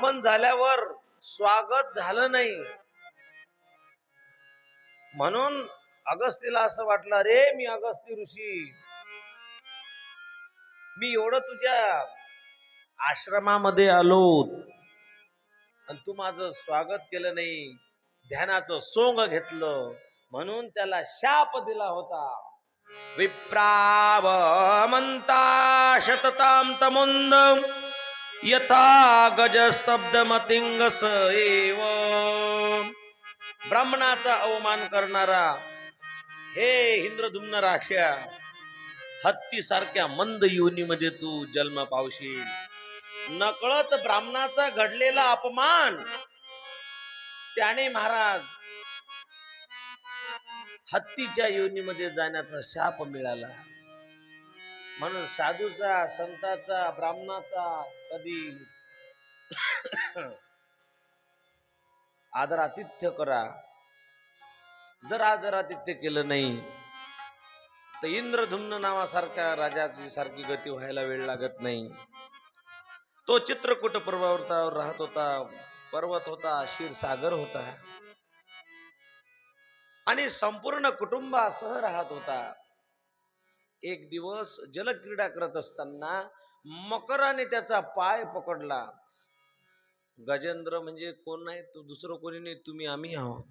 आगमन झाल्यावर स्वागत झालं नाही, म्हणून अगस्तीला असं वाटलं, अरे मी अगस्ती ऋषी, मी एवढं तुझ्या आश्रमामध्ये आलो आणि तू माझं स्वागत केलं नाही, ध्यानाचं सोंग घेतलं, म्हणून त्याला शाप दिला होता. विप्रावमंता शततां तमुंद यथा गजस्तब्धमतिंगस एव. ब्राह्मणाचा अवमान करणारा हे इंद्रद्युम्न राजा, हत्ती सारख्या मंद योनीमध्ये तू जन्म पावशील. नकळत ब्राह्मणाचा घडलेला अपमान त्याने महाराज हत्तीच्या योनीमध्ये जाण्याचा शाप मिळाला. म्हणून साधूचा, संताचा, ब्राह्मणाचा कधी आदरातिथ्य करा. जर आदरातिथ्य केलं नाही तर इंद्रद्युम्न नावासारख्या राजाची सारखी गती व्हायला वेळ लागत नाही. तो चित्रकूट पर्वतावर राहत होता, पर्वत होता, क्षीरसागर होता आणि संपूर्ण कुटुंबासह राहत होता. एक दिवस जलक्रीडा करत असताना मकराने त्याचा पाय पकडला. गजेंद्र म्हणजे कोण नाही, तो दुसरं कोणी नाही, तुम्ही आम्ही आहोत.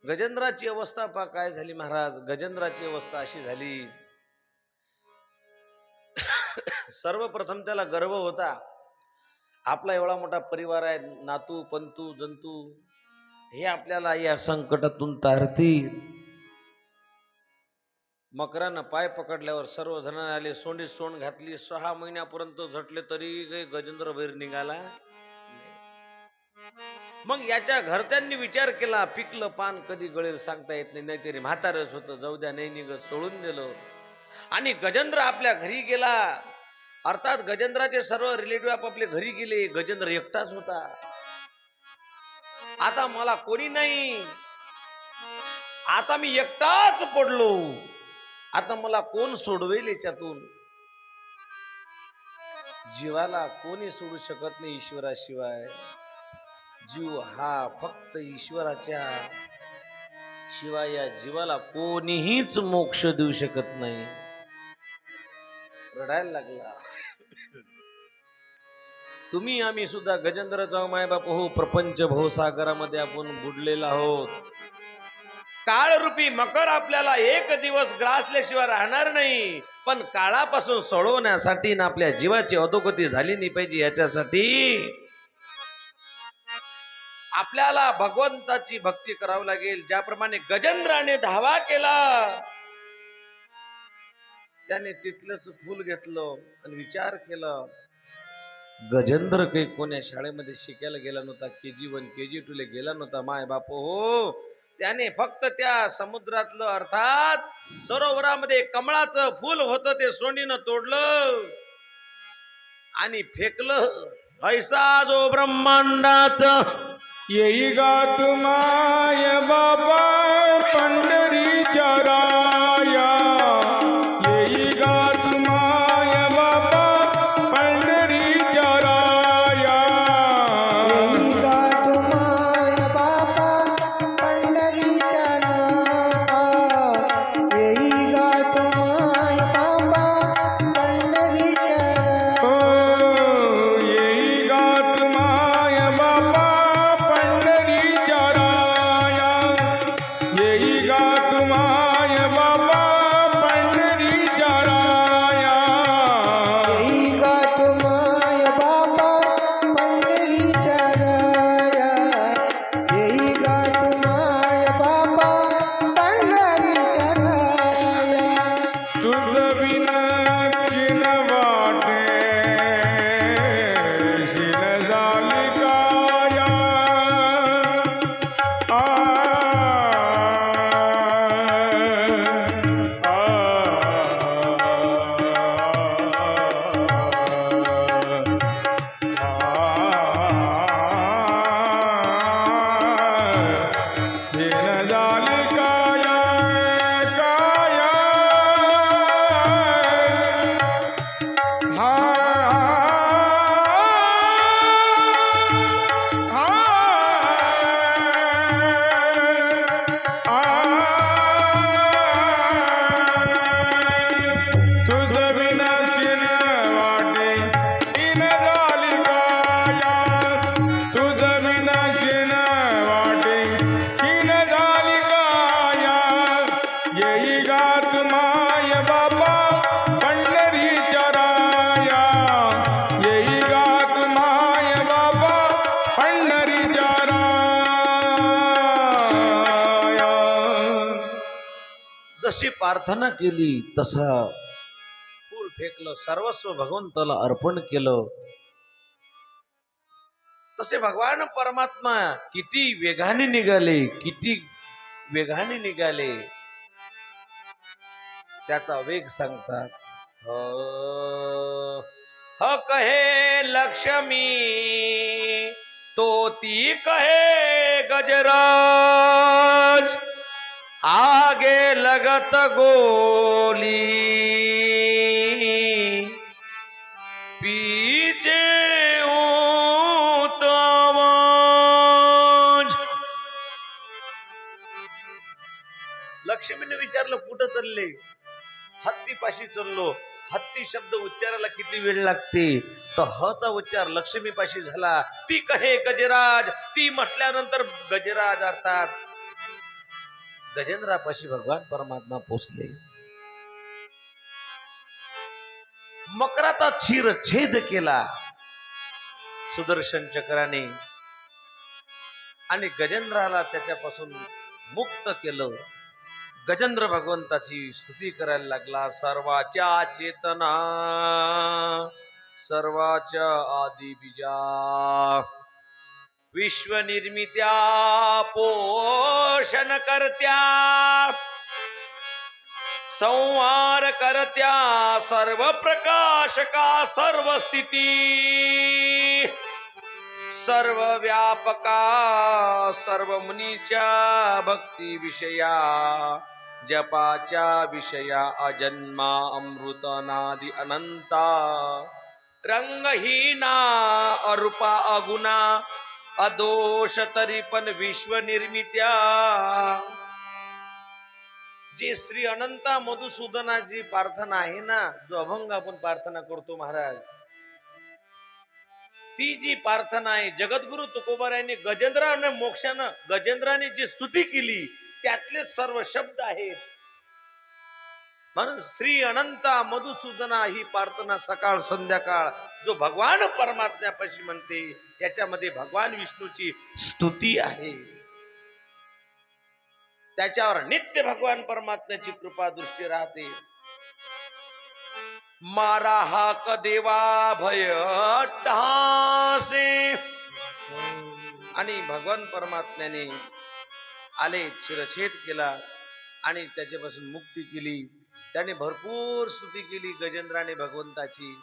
गजेंद्राची अवस्था पहा काय झाली महाराज. गजेंद्राची अवस्था अशी झाली, सर्वप्रथम त्याला गर्व होता, आपला एवढा मोठा परिवार आहे, नातू पंतू जंतू हे आपल्याला या संकटातून तारतील. मकरानं पाय पकडल्यावर सर्वजण आले, सोंडीत सोंड घातली. 6 महिन्यापर्यंत झटले तरी गजेंद्र बाहेर निघाला. मग याच्या घरच्यांनी विचार केला, पिकलं पान कधी गळेल सांगता येत नाही, नाहीतरी म्हातारच होतं, जाऊ द्या, नाही निघत, सोडून दिलं. आणि गजेंद्र आपल्या घरी गेला. अर्थात गजेंद्राचे सर्व रिलेटिव्ह आपापले घरी गेले. गजेंद्र एकटाच होता. आता मला कोणी नाही, आता मी एकटाच पडलो, आता मला कोण सोडवेल याच्यातून. जीवाला कोणी सोडू शकत नाही ईश्वराशिवाय. जीव हा फक्त ईश्वराच्या शिवाय या जीवाला कोणीहीच मोक्ष देऊ शकत नाही. रडायला लागला. तुम्ही आम्ही सुद्धा गजेंद्रचा मायबाप हो, प्रपंच भवसागरामध्ये आपण बुडलेला आहोत. काळरूपी मकर आपल्याला एक दिवस ग्रासल्याशिवाय राहणार नाही, पण काळापासून सोडवण्यासाठी ना आपल्या जीवाची अधोगती झाली नाही पाहिजे, याच्यासाठी आपल्याला भगवंताची भक्ती करावी लागेल. ज्याप्रमाणे गजेंद्राने धावा केला, त्याने तिथलंच फूल घेतलं आणि विचार केला. गजेंद्र काही कोण्या शाळेमध्ये शिकायला गेला नव्हता, KG1 KG2 ला गेला नव्हता माय बाप हो. त्याने फक्त त्या समुद्रातलं अर्थात सरोवरामध्ये कमळाचं फूल होतं, ते सोंडीनं तोडलं आणि फेकलं. ऐसा जो ब्रह्मांडाचं येई गात माय बाबा पंढरीच्या राया, येई गात माय बाबा पंढरीच्या राया, येई गात माय बाबा पंढरीच्या नाथा, येई गात माय बाबा पंढरीच्या येई गात माय बाबा पंढरीच्या राया, येई गात जशी प्रार्थना केली तसा फूल फेकलं, सर्वस्व भगवंताला अर्पण केलं. तसे भगवान परमात्मा किती वेगाने निघाले, किती वेगाने निघाले, त्याचा वेग सांगतात. ह कहे लक्ष्मी तो ती कहे गजराज, आगे लगत गोली पीछे ऊत आवाज. लक्ष्मीने विचारलं कुठं चालले? हत्तीपाशी चाललो. हत्ती शब्द उच्चारायला किती वेळ लागते? तर ह चा उच्चार लक्ष्मीपाशी झाला. ती कहे गजराज, ती म्हटल्यानंतर गजराज अर्थात गजेंद्रापाशी भगवान परमात्मा पोचले. मकराचा छेद केला सुदर्शन चक्राने आणि गजेंद्राला त्याच्यापासून मुक्त केलं. गजेंद्र भगवंताची स्तुती करायला लागला. सर्वाच्या चेतना, सर्वाच्या आदि बीजा, विश्व निर्मित्या पोषण करत्या, संहार करत्या, सर्व प्रकाशका, सर्व स्थिती, सर्व व्यापका, सर्व मुनीच्या भक्ती विषया, जपाच्या विषया, अजन्मा अमृत नादी अनंता, रंगहीना अरूपा अगुणा, अदोष तरी पण विश्व निर्मित्या. जी श्री अनंता मधुसूदनाची प्रार्थना आहे ना, जो अभंग आपण प्रार्थना करतो महाराज, ती जी प्रार्थना आहे जगद्गुरु तुकोबारायांनी गजेंद्राने मोक्षानं गजेंद्राने जी स्तुती केली त्यातले सर्व शब्द आहेत. म्हणून श्री अनंता मधुसूदना ही प्रार्थना सकाळ संध्याकाळ जो भगवान परमात्म्यापाशी म्हणते याच्यामध्ये भगवान विष्णूची स्तुती आहे. त्याच्यावर नित्य भगवान परमात्म्याची कृपा दृष्टी राहते. मारा हाक देवा भय अट्टहासे, आणि भगवान परमात्म्याने आले, शिरछेद केला आणि त्याच्यापासून मुक्ती केली. त्याने भरपूर स्तुती केली गजेंद्राने भगवंताची.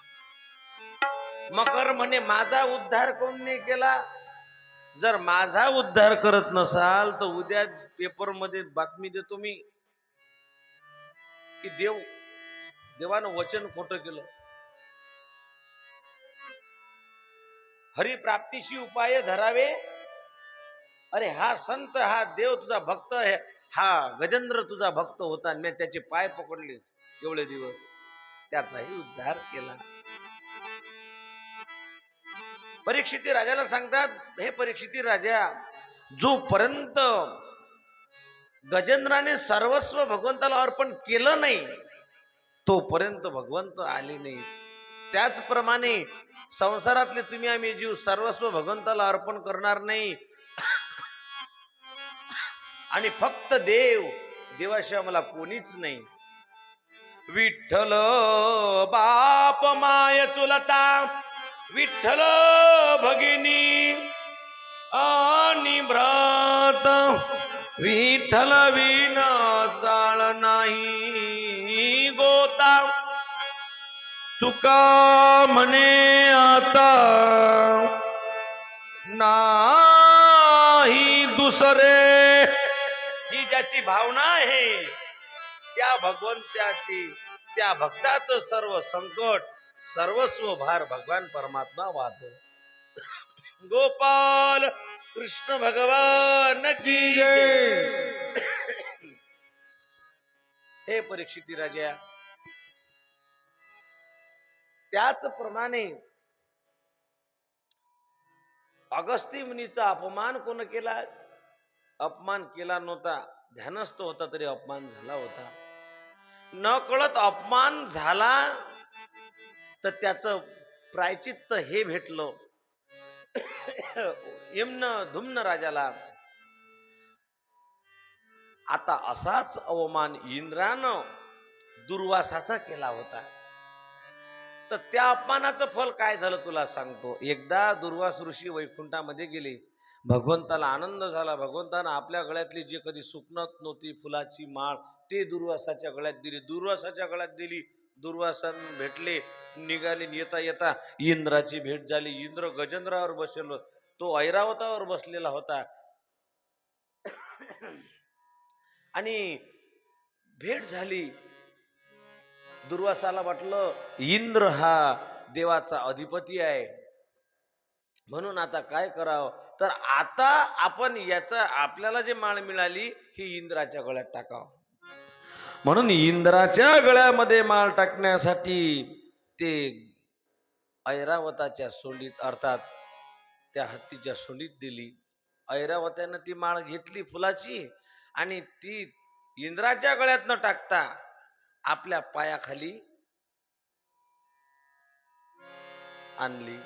मकर म्हणे माझा उद्धार कोण नाही केला? जर माझा उद्धार करत नसाल तर उद्या पेपर मध्ये बातमी देतो मी की देवानं वचन खोटं केलं. हरिप्राप्तीशी उपाय धरावे. अरे हा संत, हा देव तुझा भक्त आहे, हा गजेंद्र तुझा भक्त होता, मी त्याचे पाय पकडले एवढे दिवस, त्याचाही उद्धार केला. परीक्षिती राजाला सांगतात, हे परीक्षिती राजा, जोपर्यंत गजेंद्राने सर्वस्व भगवंताला अर्पण केलं नाही तोपर्यंत भगवंत आले नाही. त्याचप्रमाणे संसारातले तुम्ही आम्ही जीव सर्वस्व भगवंताला अर्पण करणार नाही आणि फक्त देवाशिवाय मला कोणीच नाही. विठ्ठल बाप माय चुलता, विठ्ठल भगिनी आणि भ्रात, विठ्ठल विना साळ नाही गोता, तुका म्हणे आता नाही दुसरे. ही ज्याची भावना आहे त्या भगवंताची, त्या भक्ताचं सर्व संकट, सर्वस्व भार भगवान परमात्मा वाहतो. गोपाल कृष्ण भगवान की जय. हे परीक्षिती राजा, त्याचप्रमाणे अगस्ती मुनीचा अपमान कोण केला? अपमान केला नव्हता, ध्यानस्थ होता तरी अपमान झाला होता. न कळत अपमान झाला तर त्याचं प्रायचित्त हे भेटलं. यम्न धुम्न राजाला आता असाच अवमान इंद्रानं दुर्वासाचा केला होता. तर त्या अपमानाचं फल काय झालं तुला सांगतो. एकदा दुर्वास ऋषी वैकुंठामध्ये गेले. भगवंताला आनंद झाला. भगवंतानं आपल्या गळ्यातली जे कधी स्वप्नात नव्हती फुलाची माळ ते दुर्वासाच्या गळ्यात दिली. दुर्वासाच्या गळ्यात दिली. दुर्वासन भेटले. निघाले. येता येता इंद्राची भेट झाली. इंद्र गजेंद्रावर बसलेलो, तो ऐरावतावर बसलेला होता. आणि भेट झाली. दुर्वासाला वाटलं इंद्र हा देवाचा अधिपती आहे, म्हणून आता काय करावं. तर आता आपण आपल्याला जे माळ मिळाली ही इंद्राच्या गळ्यात टाकावं. म्हणून इंद्राच्या गळ्यामध्ये माळ टाकण्यासाठी ते ऐरावताच्या सोंडीत अर्थात त्या हत्तीच्या सोंडीत दिली. ऐरावत्यानं ती माळ घेतली फुलाची आणि ती इंद्राच्या गळ्यात न टाकता आपल्या पायाखाली आणली.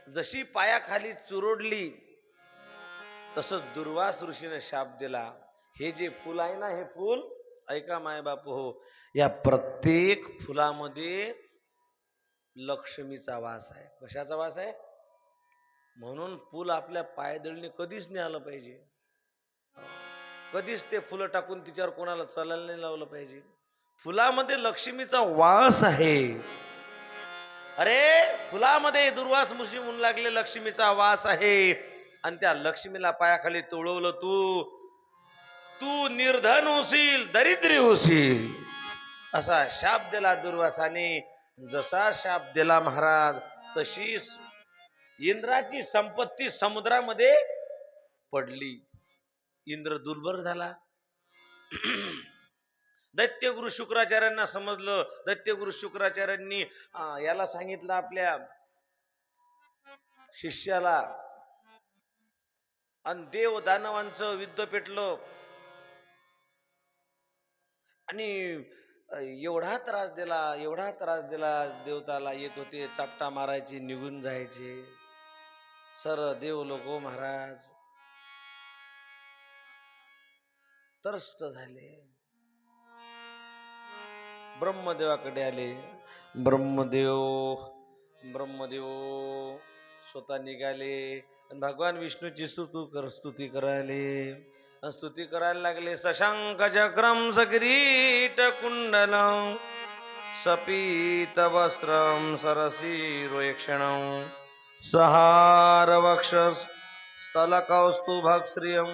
जशी पायाखाली चुरडली तसंच दुर्वास ऋषीने शाप दिला. हे जे फुल आहे ना, हे फुल ऐका माय बाप हो, या प्रत्येक फुलामध्ये लक्ष्मीचा वास आहे. कशाचा वास आहे? म्हणून फुल आपल्या पायदळीने कधीच नाही आलं पाहिजे. कधीच ते फुलं टाकून तिच्यावर कोणाला चालायला नाही लावलं पाहिजे. फुलामध्ये लक्ष्मीचा वास आहे. अरे फुलामध्ये दुर्वास ऋषी म्हणू लागले लक्ष्मीचा वास आहे. आणि त्या लक्ष्मीला पायाखाली तोळवलं, तू निर्धन होशील, दरिद्री होशील, असा शाप दिला दुर्वासाने. जसा शाप दिला महाराज तशीच इंद्राची संपत्ती समुद्रामध्ये पडली. इंद्र दुर्बल झाला. दैत्यगुरु शुक्राचार्यांना समजलं. दैत्यगुरु शुक्राचार्यांनी याला सांगितलं आपल्या शिष्याला. आणि देव दानवांचं युद्ध पेटलं. आणि एवढा त्रास दिला देवताला. येत होते चापटा मारायचे, निघून जायचे. सर देव लोक महाराज त्रस्त झाले. ब्रह्मदेवाकडे आले. ब्रह्मदेव स्वतः निघाले आणि भगवान विष्णूची स्तुती करायले. स्तुती करायला लागले. शशांक चक्रम सकिरीट कुंडलं सपीत वस्त्रम सरसीरोक्षणं सहार वक्षस स्थल कौस्तुभक श्रियं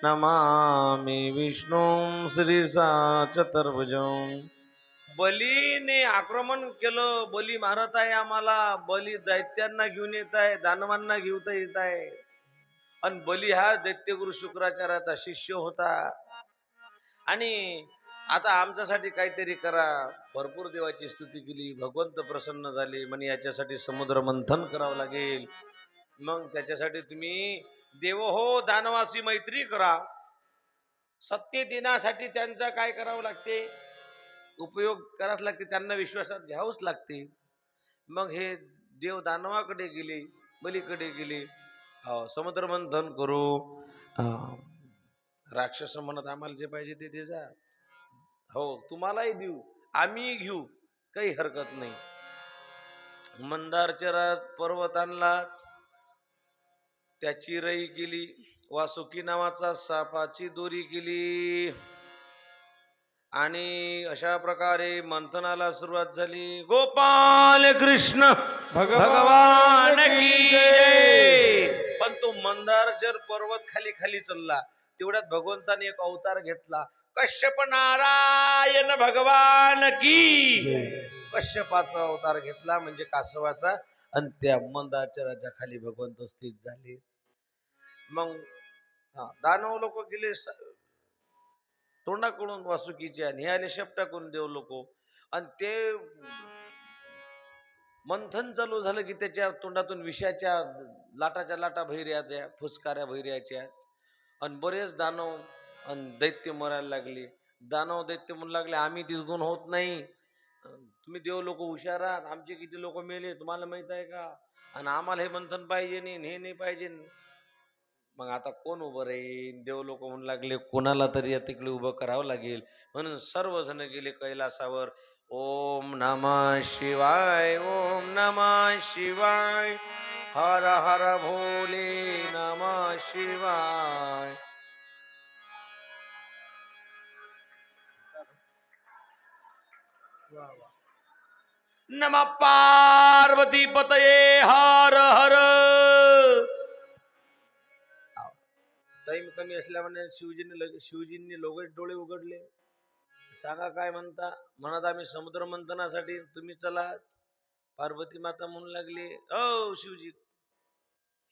नमामि विष्णुं श्रीसा चतुर्भुजं. बलीने आक्रमण केलं. बली मारत आहे आम्हाला. बली दैत्यांना घेऊन येत आहे, दानवांना घेऊन येत आहे. आणि बली हा दैत्यगुरु शुक्राचार्याचा शिष्य होता. आणि आता आमच्यासाठी काहीतरी करा. भरपूर देवाची स्तुती केली. भगवंत प्रसन्न झाले. म्हणे याच्यासाठी समुद्र मंथन करावं लागेल. मग त्याच्यासाठी तुम्ही देव हो दानवासी मैत्री करा. सत्य देण्यासाठी त्यांचा काय करावं लागते? उपयोग करावंच लागते. त्यांना विश्वासात घ्यावंच लागते. मग हे देव दानवाकडे गेले, बलीकडे गेले. समुद्र मंथन करू. राक्षस म्हणत आम्हाला जे पाहिजे ते दे जा. हो तुम्हालाही देऊ, आम्ही घेऊ, काही हरकत नाही. मंदारच्या पर्वतांना त्याची रई केली. वासुकी नावाचा सापाची दोरी केली. आणि अशा प्रकारे मंथनाला सुरुवात झाली. गोपाल कृष्ण भगवान की जय. पण तो मंदारचर पर्वत खाली खाली चालला. तेवढ्यात भगवंताने एक अवतार घेतला. कश्यप नारायण भगवान की. कश्यपाचा अवतार घेतला म्हणजे कासवाचा. आणि त्या मंदारचराच्या खाली भगवंत स्थित झाले. मग दानव लोक गेले तोंडाकडून वासुकीच्या, निहाले शेपटाकडून देव लोक. आणि ते मंथन चालू झालं की त्याच्या तोंडातून विषाच्या लाटाच्या लाटा भैर्याच्या, फुसकाऱ्या भैर्याच्या. आणि बरेच दानव आणि दैत्य मरायला लागले. दानव दैत्य म्हणू लागले आम्ही गुण होत नाही. तुम्ही देव लोक हुशार आहात. आमचे किती लोक मेले तुम्हाला माहित आहे का? आणि आम्हाला हे मंथन पाहिजे नाही, हे नाही पाहिजे. मग आता कोण उभं राहील? देव लोक म्हणू लागले कोणाला तरी या तिकडे उभं करावं लागेल. म्हणून सर्वजण गेले कैलासावर. ओम नमः शिवाय, ओम नमः शिवाय, हर हर भोले नमः शिवाय. नमः पार्वती पतये हर हर. टाइम कमी असल्यामुळे शिवजींनी लोकच डोळे उघडले. सांगा काय म्हणता? म्हणत आम्ही समुद्र मंथनासाठी, तुम्ही चला. पार्वती माता म्हणू लागली, ओ शिवजी,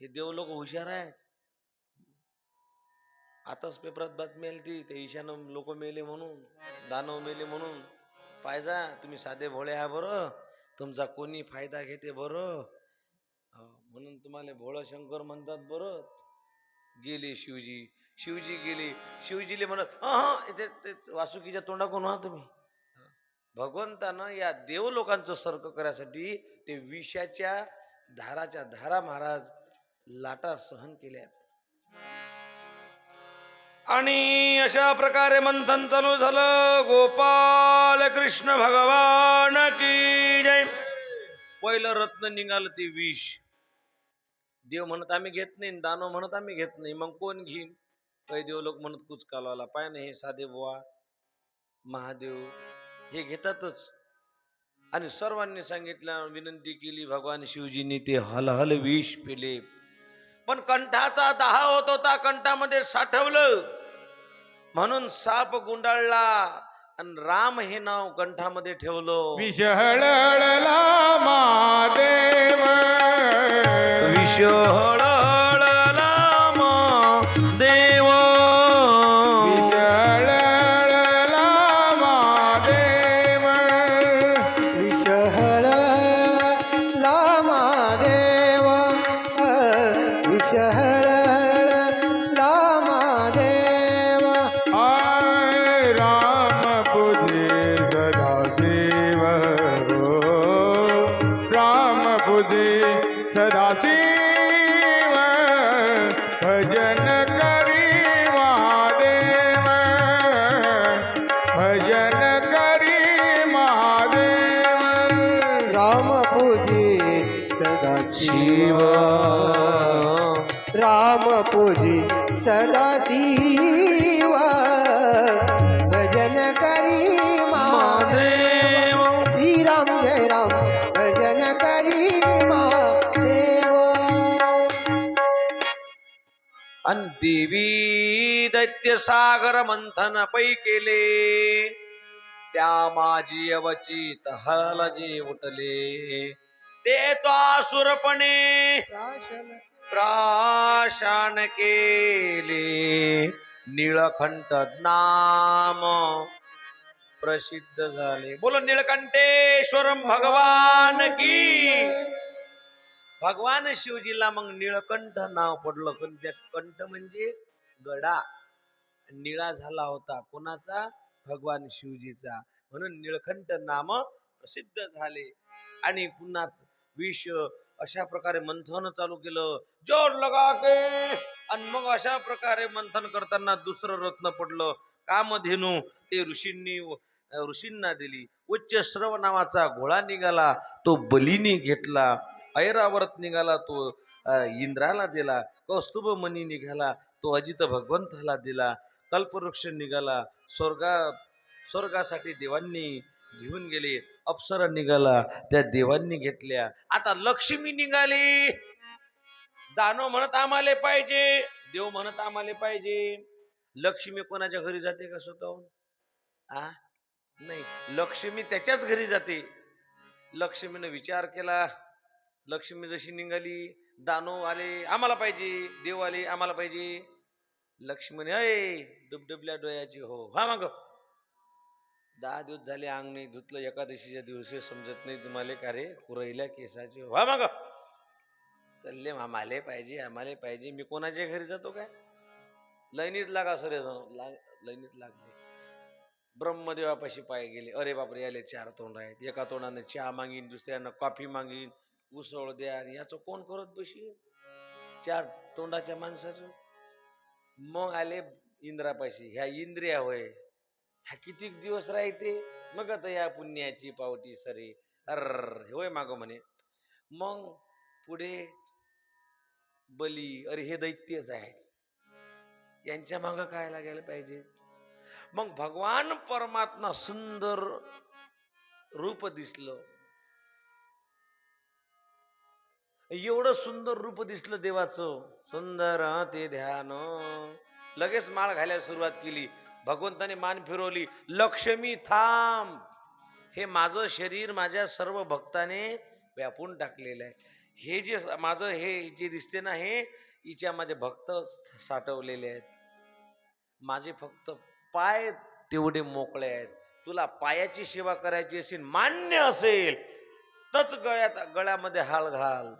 हे देव लोक हुशार आहेत. आताच पेपरात बातमी आली ती, ते ईशान लोक मेले म्हणून, दानव मेले म्हणून. पाहिजा तुम्ही साधे भोळे आहे बरं, तुमचा कोणी फायदा घेते बरं, म्हणून तुम्हाला भोळा शंकर म्हणतात बरं. गेले शिवजी गेले. शिवजीले म्हणत वासुकीच्या तोंडाकडून व्हा तुम्ही. भगवंतानं या देव लोकांचं सर्क करायसाठी ते विषाच्या धारा महाराज लाटा सहन केल्या. आणि अशा प्रकारे मंथन चालू झालं. गोपाल कृष्ण भगवान की जय. पहिलं रत्न निघालं ते विष. देव म्हणत आम्ही घेत नाही, दानव म्हणत आम्ही घेत नाही. मग कोण घेईन? काही देव लोक म्हणत कुच कालवाला पाय नाही, हे साधे बुवा महादेव हे घेतातच. आणि सर्वांनी सांगितलं, विनंती केली भगवान शिवजींनी, ते हलहल विष पिले. पण कंठाचा दाह होत होता, कंठामध्ये साठवलं म्हणून साप गुंडाळला आणि राम हे नाव कंठामध्ये ठेवलं. विषहळला महादेव, विषहळला महादेव, विषहळला महादेव, विषहळला महादेव, विषहळला महादेव. आय राम पूजे सदाशिव, राम पूजे सदाशिव, भजन करी महादेव, भजन करी महादेव. राम पूजी सदाशिव, राम पूजी सदाशिव, भजन करी महादेव. श्रीराम जय राम, भजन करी महादेव. आणि देवी दैत्य सागर मंथन पै केले. त्या माझी अवचित हल जे उठले. ते तो असुरपणे प्राशन केले. निळकंठ नाम प्रसिद्ध झाले. बोलो निळकंठेश्वरम भगवान की. भगवान शिवजीला मग निळकंठ नाव पडलं. पण त्या कंठ म्हणजे गडा निळा झाला होता. कोणाचा? भगवान शिवजीचा. म्हणून निळकंठ नाम प्रसिद्ध झाले. आणि पुन्हा विष अशा प्रकारे मंथन चालू केलं, जोर लगा के. आणि मग अशा प्रकारे मंथन करताना दुसरं रत्न पडलं, कामधेनू. ते ऋषींना दिली. उच्च श्रव नावाचा घोडा निघाला, तो बलीने घेतला. ऐरावरत निघाला, तो इंद्राला दिला. कौस्तुभ मणी निघाला, तो अजित भगवंताला दिला. कल्पवृक्ष निघाला, स्वर्गासाठी देवांनी घेऊन गेले. अप्सरा निघाला, त्या देवांनी घेतल्या. आता लक्ष्मी निघाली. दानव म्हणत आम्हाला पाहिजे, देव म्हणत आम्हाला पाहिजे. लक्ष्मी कोणाच्या घरी जाते का स्वतःहून? नाही, लक्ष्मी त्याच्याच घरी जाते. लक्ष्मीने विचार केला. लक्ष्मी जशी निघाली, दानव आले आम्हाला पाहिजे, देव आले आम्हाला पाहिजे. लक्ष्मीने अय डुबडुबल्या डोळ्याची हो हा मग 10 दिवस झाले अंग नाही धुतलं, एकादशीच्या दिवशी समजत नाही तुम्हाला का रे कुरैल्या केसाची हो मग चालले आम्हाला पाहिजे आम्हाला पाहिजे. मी कोणाच्या घरी जातो काय? लैनीत लागा सरे लैनीत लागले. ब्रह्मदेवापाशी पाय गेले. अरे बापरे, याले 4 तोंड आहेत. एका तोंडाने चहा मागीन, दुसऱ्यानं कॉफी मागीन, उसळ द्या. याचं कोण करत बशी 4 तोंडाच्या माणसाचं? मग आले इंद्रापाशी. ह्या इंद्रिया होय, ह्या कितीक दिवस राहते. मग आता या पुण्याची पावटी सरी अर होय माग म्हणे. मग पुढे बली, अरे हे दैत्यच आहेत, यांच्या माग काय लागायला पाहिजे. मग भगवान परमात्मा सुंदर रूप दिसलं. एवढं सुंदर रूप दिसलं देवाचं, सुंदर ते ध्यान. लगेच माळ घालायला सुरुवात केली. भगवंताने मान फिरवली. लक्ष्मी थांब, हे माझं शरीर माझ्या सर्व भक्ताने व्यापून टाकलेलं आहे. हे जे माझं हे जे दिसते ना, हे हिच्यामध्ये भक्त साठवलेले आहेत. माझे फक्त पाय तेवढे मोकळे आहेत. तुला पायाची सेवा करायची असेल, मान्य असेल तच गळ्यामध्ये हाल घाल,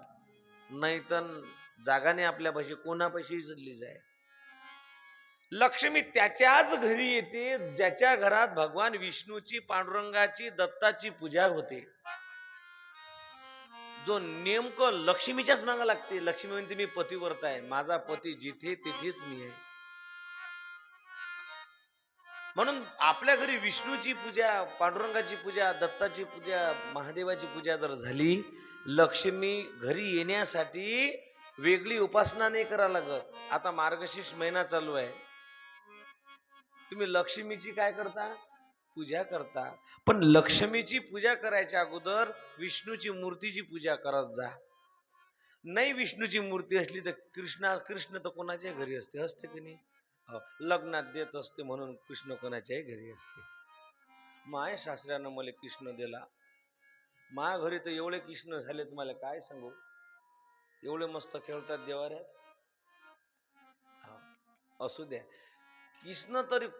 नाही तर जागाने आपल्यापाशी कोणापाशी चालली जाय. लक्ष्मी त्याच्याच घरी येते ज्याच्या घरात भगवान विष्णूची, पांडुरंगाची, दत्ताची पूजा होते. जो नेमकं लक्ष्मीच्याच मागे लागते. लक्ष्मी म्हणते मी पतिव्रता आहे, माझा पती जिथे तिथेच मी आहे. म्हणून आपल्या घरी विष्णूची पूजा, पांडुरंगाची पूजा, दत्ताची पूजा, महादेवाची पूजा जर झाली, लक्ष्मी घरी येण्यासाठी वेगळी उपासना नाही करावं लागत. आता मार्गशीर्ष महिना चालू आहे, तुम्ही लक्ष्मीची काय करता, पूजा करता. पण लक्ष्मीची पूजा करायच्या अगोदर विष्णूची मूर्तीची पूजा करत जा. नाही विष्णूची मूर्ती असली तर कृष्ण तर कोणाच्या घरी असते, असते की नाही. लग्नात देत असते म्हणून कृष्ण कोणाच्याही घरी असते. माय सासऱ्यानं मला कृष्ण दिला, माझ्या घरी तर एवढे कृष्ण झाले तुम्हाला काय सांगू. एवढे मस्त खेळतात देवाऱ्यात. असू द्या,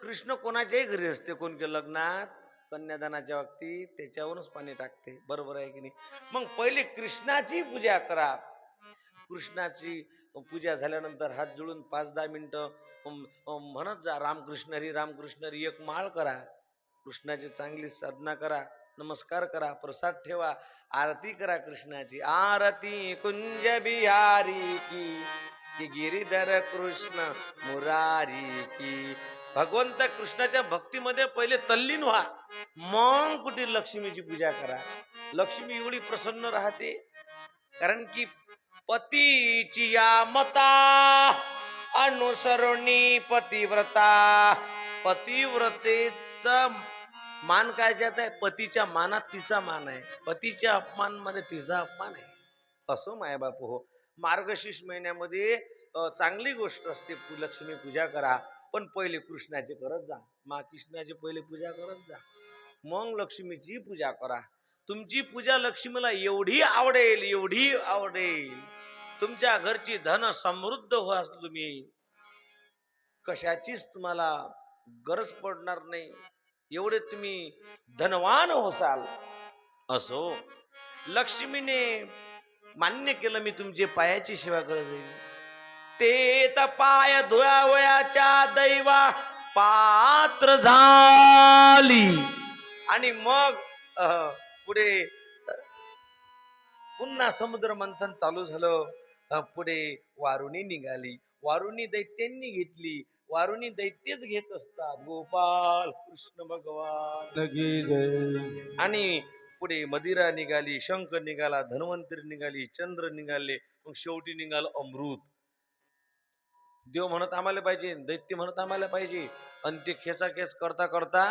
कृष्ण कोणाच्याही घरी असते. कोण के लग्नात, कन्यादानाच्या बाबतीत त्याच्यावरूनच पाणी टाकते. बरोबर आहे की नाही. मग पहिले कृष्णाची पूजा करा. कृष्णाची पूजा झाल्यानंतर हात जोडून 5-10 मिनिटं म्हणत जा रामकृष्ण हरी, रामकृष्ण हरी. एक माळ करा, कृष्णाची चांगली साधना करा, नमस्कार करा, प्रसाद ठेवा, आरती करा कृष्णाची. आरती कुंज बिहारी की गिरीधर कृष्ण मुरारी की. भगवंत कृष्णाच्या भक्तीमध्ये पहिले तल्लीन व्हा, मग कुठे लक्ष्मीची पूजा करा. लक्ष्मी एवढी प्रसन्न राहते कारण की पतीची या मता अनुसरणी पतिव्रता. पतिव्रतेचा मान काय जात आहे, पतीच्या मानात तिचा मान आहे, पतीच्या अपमान मध्ये तिचा अपमान आहे. असो माय बापू हो, मार्गशीर्ष महिन्यामध्ये चांगली गोष्ट असते, लक्ष्मी पूजा करा. पण पहिले कृष्णाचे करत जा, मा कृष्णाची पहिले पूजा करत जा, मग लक्ष्मीची पूजा करा. तुमची पूजा लक्ष्मीला एवढी आवडेल, एवढी आवडेल, तुमच्या घरची धन समृद्ध व्हा. तुम्ही कशाचीच तुम्हाला गरज पडणार नाही, एवढे तुम्ही धनवान होसाल. असो, लक्ष्मीने मान्य केलं मी तुमची पायाची सेवा करत जाईल. ते तर पाय धुयावयाच्या दैवा पात्र झाली. आणि मग पुढे पुन्हा समुद्र मंथन चालू झालं. पुढे वारुणी निघाली, वारुणी दैत्यांनी घेतली. वारुणी दैत्यच घेत असतात. गोपाल कृष्ण भगवान. आणि पुढे मदिरा निघाली, शंख निघाला, धन्वंतरी निघाली, चंद्र निघाले, मग शेवटी निघालं अमृत. देव म्हणत आम्हाला पाहिजे, दैत्य म्हणत आम्हाला पाहिजे. आणि ते खेचाखेच करता करता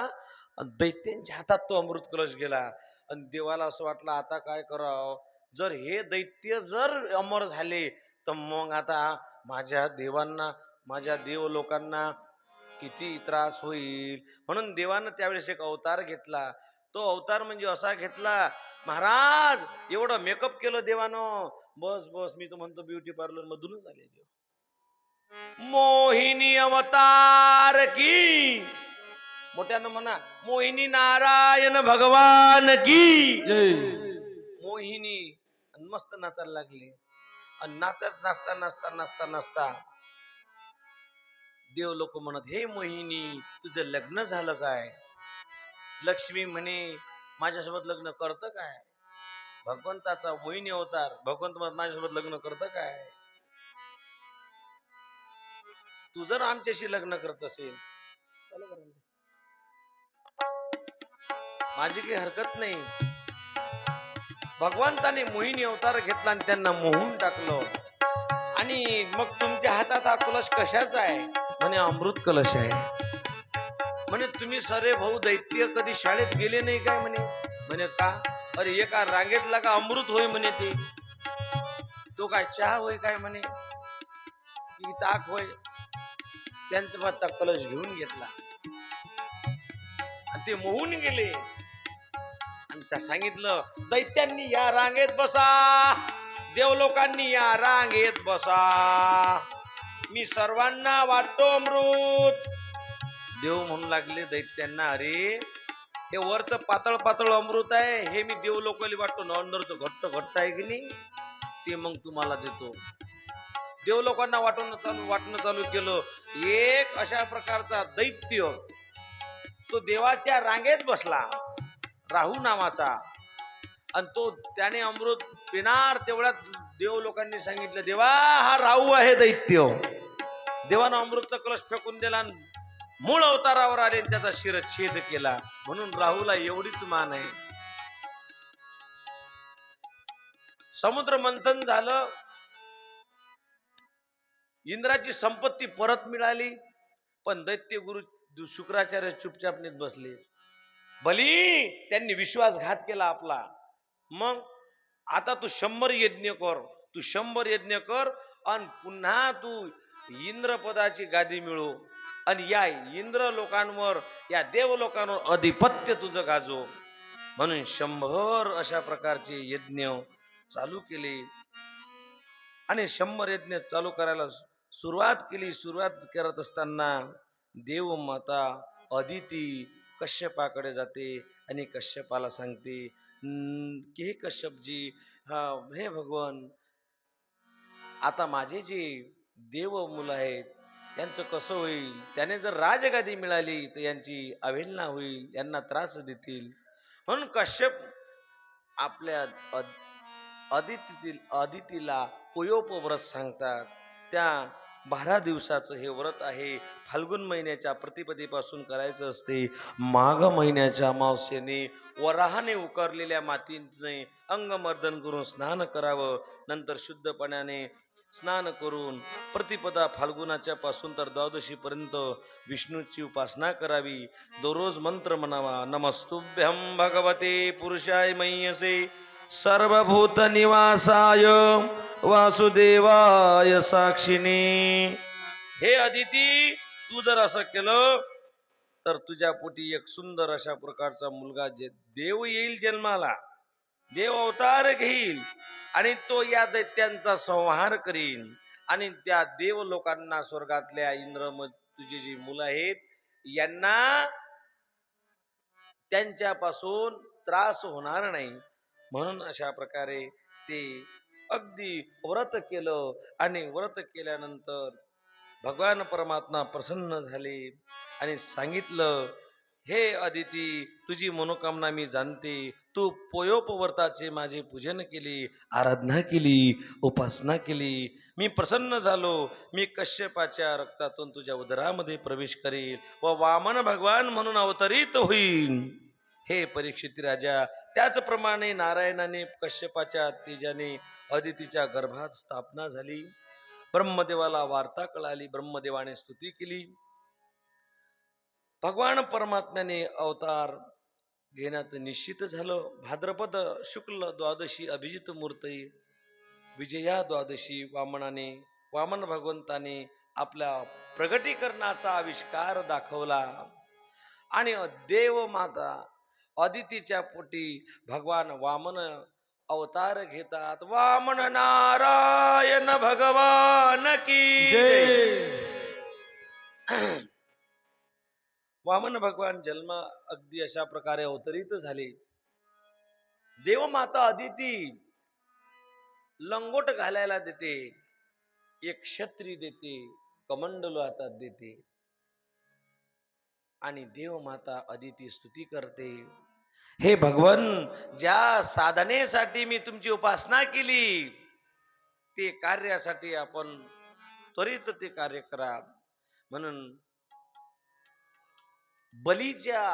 दैत्यांच्या हातात तो अमृत कलश गेला. आणि देवाला असं वाटलं आता काय करावं. जर हे दैत्य जर अमर झाले तर मग आता माझ्या देवांना, माझ्या देव लोकांना किती त्रास होईल. म्हणून देवानं त्यावेळेस एक अवतार घेतला. तो अवतार म्हणजे असा घेतला, महाराज एवढं मेकअप केलं देवानं, बस बस मी तो म्हणतो ब्युटी पार्लर मधूनच आले देव. मोहिनी अवतार की, मोठ्यानं म्हणा, मोहिनी नारायण भगवान की जय. मोहिनी मस्त नाचायला लागली. आणि नाचत नाचता नाचता नाचता नाचता देव लोक म्हणत, हे मोहिनी तुझं लग्न झालं काय. लक्ष्मी म्हणे माझ्यासोबत लग्न करतं काय. भगवंताचा मोहिनी अवतार, भगवंत म्हणत माझ्यासोबत लग्न करतं काय. तू जर आमच्याशी लग्न करत असेल माझी काही हरकत नाही. भगवंताने मोहिनी अवतार घेतला आणि त्यांना मोहून टाकलं. आणि मग तुमच्या हातात हा कलश कशाचा आहे? म्हणे अमृत कलश आहे. म्हणे तुम्ही सारे भाऊ दैत्य कधी शाळेत गेले नाही काय? म्हणे म्हणे का? अरे एका रांगेत लागा अमृत होय म्हणे ते. तो काय चहा होय काय म्हणे की ताक होय? त्यांचा बादचा कलश घेऊन घेतला आणि ते मोहून गेले. आणि त्या सांगितलं दैत्यांनी या रांगेत बसा, देवलोकांनी या रांगेत बसा, मी सर्वांना वाटतो अमृत. देव म्हणू लागले दैत्यांना, अरे हे वरचं पातळ पातळ अमृत आहे, हे मी देवलोकाला वाटतो ना, अंदरचं घट्ट घट्ट आहे की नाही ते मग तुम्हाला देतो. देवलोकांना वाटणं चालू केलं. एक अशा प्रकारचा दैत्य तो देवाच्या रांगेत बसला, राहू नावाचा, आणि तो त्याने अमृत पिणार. तेवढ्यात देव लोकांनी सांगितलं देवा हा राहू आहे दैत्य. देवानं अमृतचा कलश फेकून दिला आणि मूळ अवतारावर आले आणि त्याचा शिरच्छेद केला. म्हणून राहूला एवढीच मान आहे. समुद्र मंथन झालं, इंद्राची संपत्ती परत मिळाली, पण दैत्य गुरु शुक्राचार्य चुपचाप नीट बसले. भली त्यांनी विश्वासघात केला आपला. मग आता तू 100 यज्ञ कर, तू 100 यज्ञ कर आणि पुन्हा तू इंद्रपदाची गादी मिळू आणि या इंद्र लोकांवर, या देव लोकांवर अधिपत्य तुझं गाजो. म्हणून 100 अशा प्रकारचे यज्ञ चालू केले आणि 100 यज्ञ चालू करायला सुरुवात केली. सुरुवात करत असताना देव माता अदिती कश्यपाकडे जाते आणि कश्यपाला सांगते की हे कश्यपजी, हे भगवान, आता माझे जे देव मुलं आहेत यांचं कसं होईल? त्याने जर राजगादी मिळाली तर यांची अवहेलना होईल, यांना त्रास देतील. म्हणून कश्यप आपल्या अदितीला पोयोपव्रत सांगतात. त्या 12 दिवसाचं हे व्रत आहे. फाल्गुन महिन्याच्या प्रतिपदेपासून करायचं असते. माघ महिन्याच्या अमावस्येने वराहाने उकरलेल्या मातीने अंगमर्दन करून स्नान करावं. नंतर शुद्ध पाण्याने स्नान करून प्रतिपदा फाल्गुनाच्या पासून तर द्वादशी पर्यंत विष्णूची उपासना करावी. दररोज मंत्र म्हणावा, नमस्तुभ्यं भगवते पुरुषाय मह्यसे सर्वभूत निवासाय वासुदेवाय साक्षिणे. हे अदिती, तू जर असं केलं तर तुझ्या पोटी एक सुंदर अशा प्रकारचा मुलगा जे देव येईल जन्माला, देव अवतार घेईल आणि तो या दैत्यांचा संहार करीन. आणि त्या देव लोकांना, स्वर्गातल्या इंद्र तुझी जी मुलं आहेत यांना त्यांच्यापासून त्रास होणार नाही. म्हणून अशा प्रकारे ते अगदी व्रत केलं आणि व्रत केल्यानंतर भगवान परमात्मा प्रसन्न झाले आणि सांगितलं, हे अदिती, तुझी मनोकामना मी जाणते. तू पोयोपव्रताचे माझे पूजन केले, आराधना केली, उपासना केली. मी प्रसन्न झालो. मी कश्यपाच्या रक्तातून तुझ्या उदरामध्ये प्रवेश करेल व वामन भगवान म्हणून अवतरित होईल. हे परीक्षित राजा, त्याचप्रमाणे नारायणाने कश्यपाच्या तेजाने अदितीच्या गर्भात स्थापना झाली. ब्रह्मदेवाला वार्ता कळाली. ब्रह्मदेवाने स्तुती केली. भगवान परमात्म्याने अवतार घेण्यात निश्चित झालं. भाद्रपद शुक्ल द्वादशी अभिजित मूर्ती विजया द्वादशी वामन भगवंताने आपल्या प्रगटीकरणाचा आविष्कार दाखवला आणि देव माता अदितीच्या पोटी भगवान वामन अवतार घेतात. वामन नारायण भगवान की जय. वामन भगवान जन्म अगदी अशा प्रकारे अवतरित झाले. देवमाता अदिती लंगोट घालायला देते, एक छत्री देते, कमंडलू हातात देते आणि देवमाता अदिती स्तुती करते, हे भगवान, ज्या साधनेसाठी मी तुमची उपासना केली ते कार्यासाठी आपण त्वरित ते कार्य करा. म्हणून बलीच्या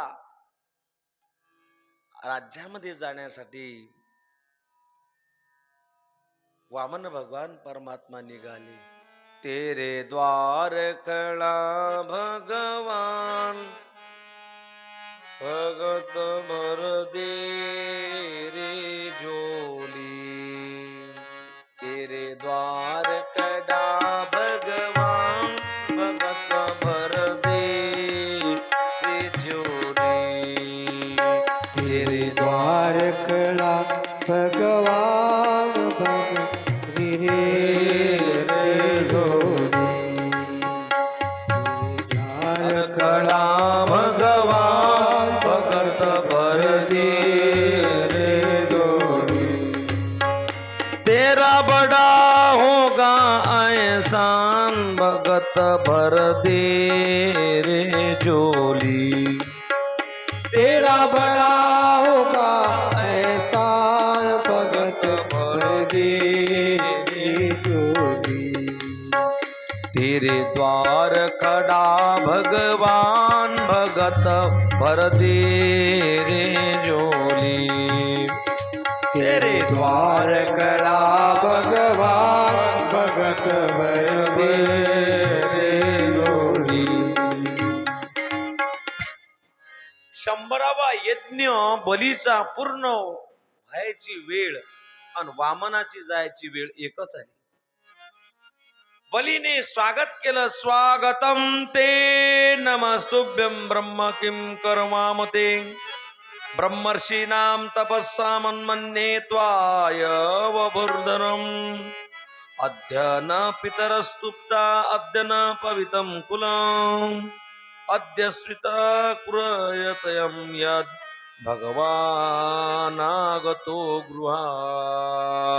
राज्यामध्ये जाण्यासाठी वामन भगवान परमात्मा निघाले. तेरे द्वार कळा भगवान भगत भर दे रे झोली. तेरे द्वार कड़ा भगवान भगत भर दे रे झोली. तेरे द्वार द्वारकला भगवान भगरी रे जोडी. कड़ा भगवान भगत भर दे रे जोड़ी. तेरा बड़ा होगा एहसान भगत भर दे रे झोली. तेरा बड़ा होगा एहसान भगत भर दे रे जोडी. तेरे द्वार खड़ा भगवान भगत भर दे रे झोली. तेरे द्वार कड़ा भगवान भगत भर दे रे जोडी. 100वा यज्ञ बलीचा पूर्ण व्हायची वेळ आणि वामनाची जायची वेळ एकच आली. बलीने स्वागत केलं. स्वागतम ते नमस्तुभ्यं ब्रह्म किं कर्मामते ब्रह्मर्षीणां तपस्सा मन्मन्ये त्वाय वबुर्धनम्. अद्य न पितरस्तुप्ता अद्य न पवितं कुलम् अद्य स्विता कुरयतयं यद् भगवानागतो गृहान्.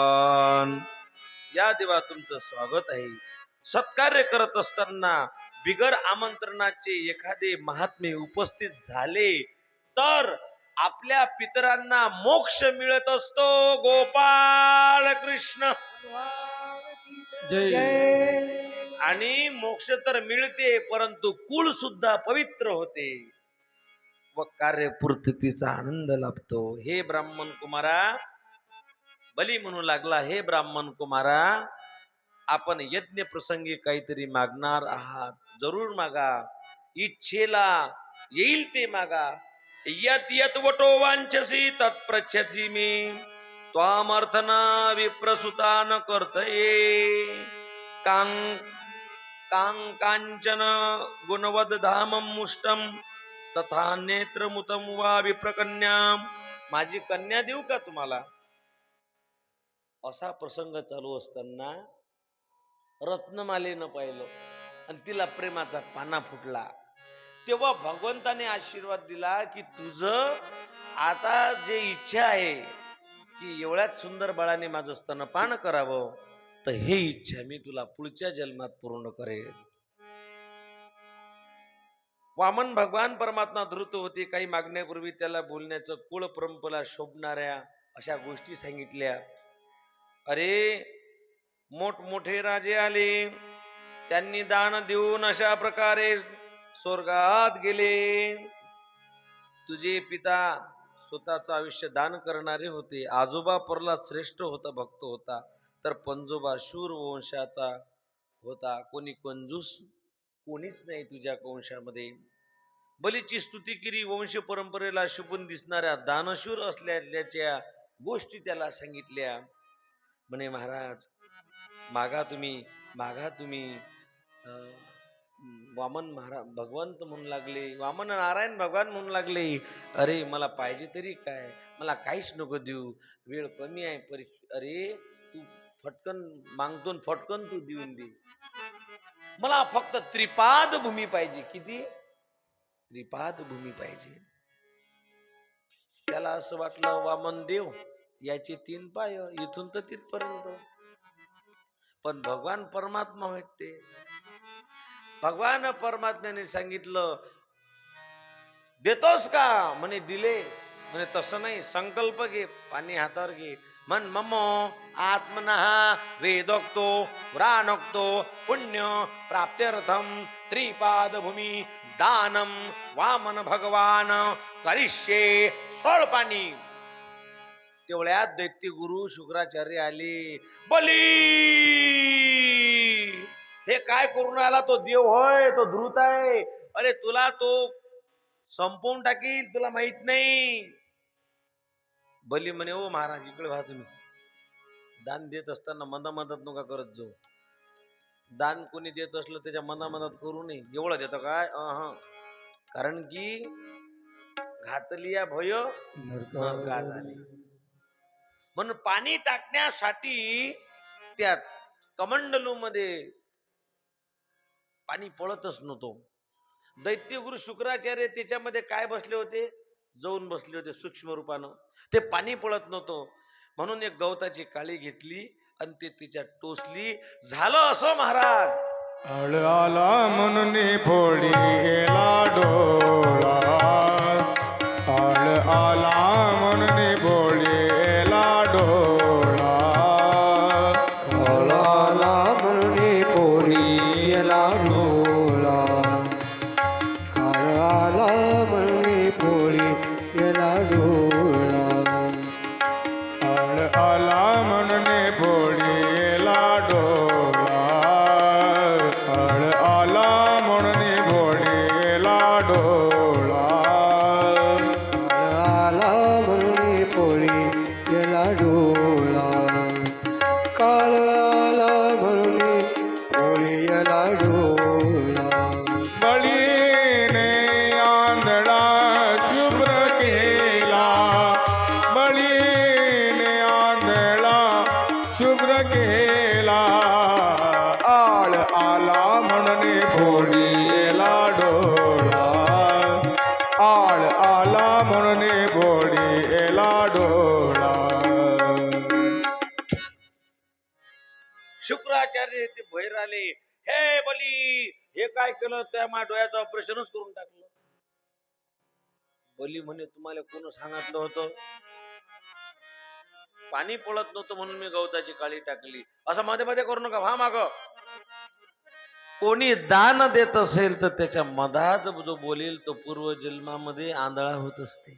या देवा तुमचं स्वागत आहे. सत्कार्य करत असताना बिगर आमंत्रणाचे एखादे महात्मे उपस्थित झाले तर आपल्या पितरांना मोक्ष मिळत असतो. गोपाळ कृष्ण जय. आणि मोक्ष तर मिळते परंतु कुळ सुद्धा पवित्र होते व कार्यपूर्तीचा आनंद लाभतो. हे ब्राह्मण कुमारा, बली म्हणू लागला, हे ब्राह्मण कुमारा, आपण यज्ञ प्रसंगी काहीतरी मागणार आहात, जरूर मागा. इच्छेला येईल ते मागा. यत यत वटो वांछसी तत्प्रच्छसी मी त्वामर्थना विप्रसुता न कर्तये. कां कांचन गुणवद धामं मुष्टम तथा नेत्रमुतम वा विप्रकन्याम. माझी कन्या देऊ का तुम्हाला? असा प्रसंग चालू असताना रत्नमालेनं पाहिलं आणि तिला प्रेमाचा पाना फुटला. तेव्हा भगवंताने आशीर्वाद दिला की तुझं आता जे इच्छा आहे की एवढ्याच सुंदर बाळाने माझं स्तनपान करावं, तर हे इच्छा मी तुला पुढच्या जन्मात पूर्ण करेन. वामन भगवान परमात्मा धृत होते. काही मागण्यापूर्वी त्याला बोलण्याचं कुळ परंपरा शोभणाऱ्या अशा गोष्टी सांगितल्या. अरे, मोठमोठे राजे आले, त्यांनी दान देऊन अशा प्रकारे स्वर्गात गेले. तुझे पिता स्वतःचं आयुष्य दान करणारे होते. आजोबा प्रल्हाद श्रेष्ठ होता, भक्त होता, तर पंजोबा शूर वंशाचा होता. कोणी कंजूस कोणीच नाही तुझ्या वंशामध्ये. बलीची स्तुती केली. वंश परंपरेला शुभून दिसणाऱ्या दानशूर असल्याच्या गोष्टी त्याला सांगितल्या. म्हणे, महाराज मागा तुम्ही. वामन महाराज भगवंत म्हणू लागले, वामन नारायण भगवान म्हणू लागले, अरे मला पाहिजे तरी काय, मला काहीच नको देऊ, वेळ कमी आहे. अरे तू फटकन मागतो, फटकन तू देऊन दे. मला फक्त त्रिपाद भूमी पाहिजे. किती? त्रिपाद भूमी पाहिजे. त्याला असं वाटलं, वामन देव याचे 3 पाय इथून तर तिथपर्यंत. पण भगवान परमात्मा होते ते. भगवान परमात्म्याने सांगितलं, देतोस का? म्हणे दिले. म्हणजे तसं नाही, संकल्प घे, पाणी हातावर घे, म्हण ममो आत्मना वेदोक्तो व्राणोक्तो पुण्य प्राप्त्यर्थम त्रिपाद भूमी दानम वामन भगवान करिष्ये, सोड पाणी. तेवढ्यात दैत्य गुरु शुक्राचार्य आले. बली, हे काय करून आला? तो देव होय, तो धृत आहे. अरे तुला तो संपवून टाकील, तुला माहित नाही. बली म्हणे, ओ महाराज इकडे व्हा तुम्ही. दान देत असताना मनामनात नका करत जाऊ. दान कोणी देत असलं त्याच्या मनामनात करू नये. एवढं देतं काय? कारण की घातलिया भय नरका झाली. म्हणून पाणी टाकण्यासाठी त्या कमंडलू मध्ये पाणी पळतच नव्हतो. दैत्यगुरु शुक्राचार्य त्याच्यामध्ये काय बसले होते? जाऊन बसले होते सूक्ष्म रूपानं. ते पाणी पळत नव्हतं. म्हणून एक गवताची काळी घेतली आणि ते तिच्या टोचली. झालं असं महाराज, आळ आला म्हणून फोडी डोळा, आळ आला म्हणून फोडी डोळा, काळाला म्हणून पोळीला डोळा, काळाला म्हणून पोळीला डोळा, आळ आला म्हणून फोडी डोळा, आळ आला म्हणून फोडी डोळा, काळाला म्हणून पोळीला डोळा, काळाला म्हणून पोळीला डोळा. बळीने आंधळा शुभ्र केला, बळीने आंधळा शुभ्र केला, आळ आला म्हणून फोडीला डोळा, आळ आला म्हणून फोडीला डोळा. शुक्राचार्य ते बाहेर आले. हे बली, हे काय केलं? त्या माझ्या डोळ्याचं ऑपरेशनच करून टाकलं. बली म्हणे, तुम्हाला कोण सांगितलं होतं? पाणी पळत नव्हतं म्हणून मी गवताची काळी टाकली. असं मध्ये मध्ये करू नका, व्हा माग. कोणी दान देत असेल तर त्याच्या मधात जो बोलेल तो पूर्व जन्मामध्ये आंधळा होत असते.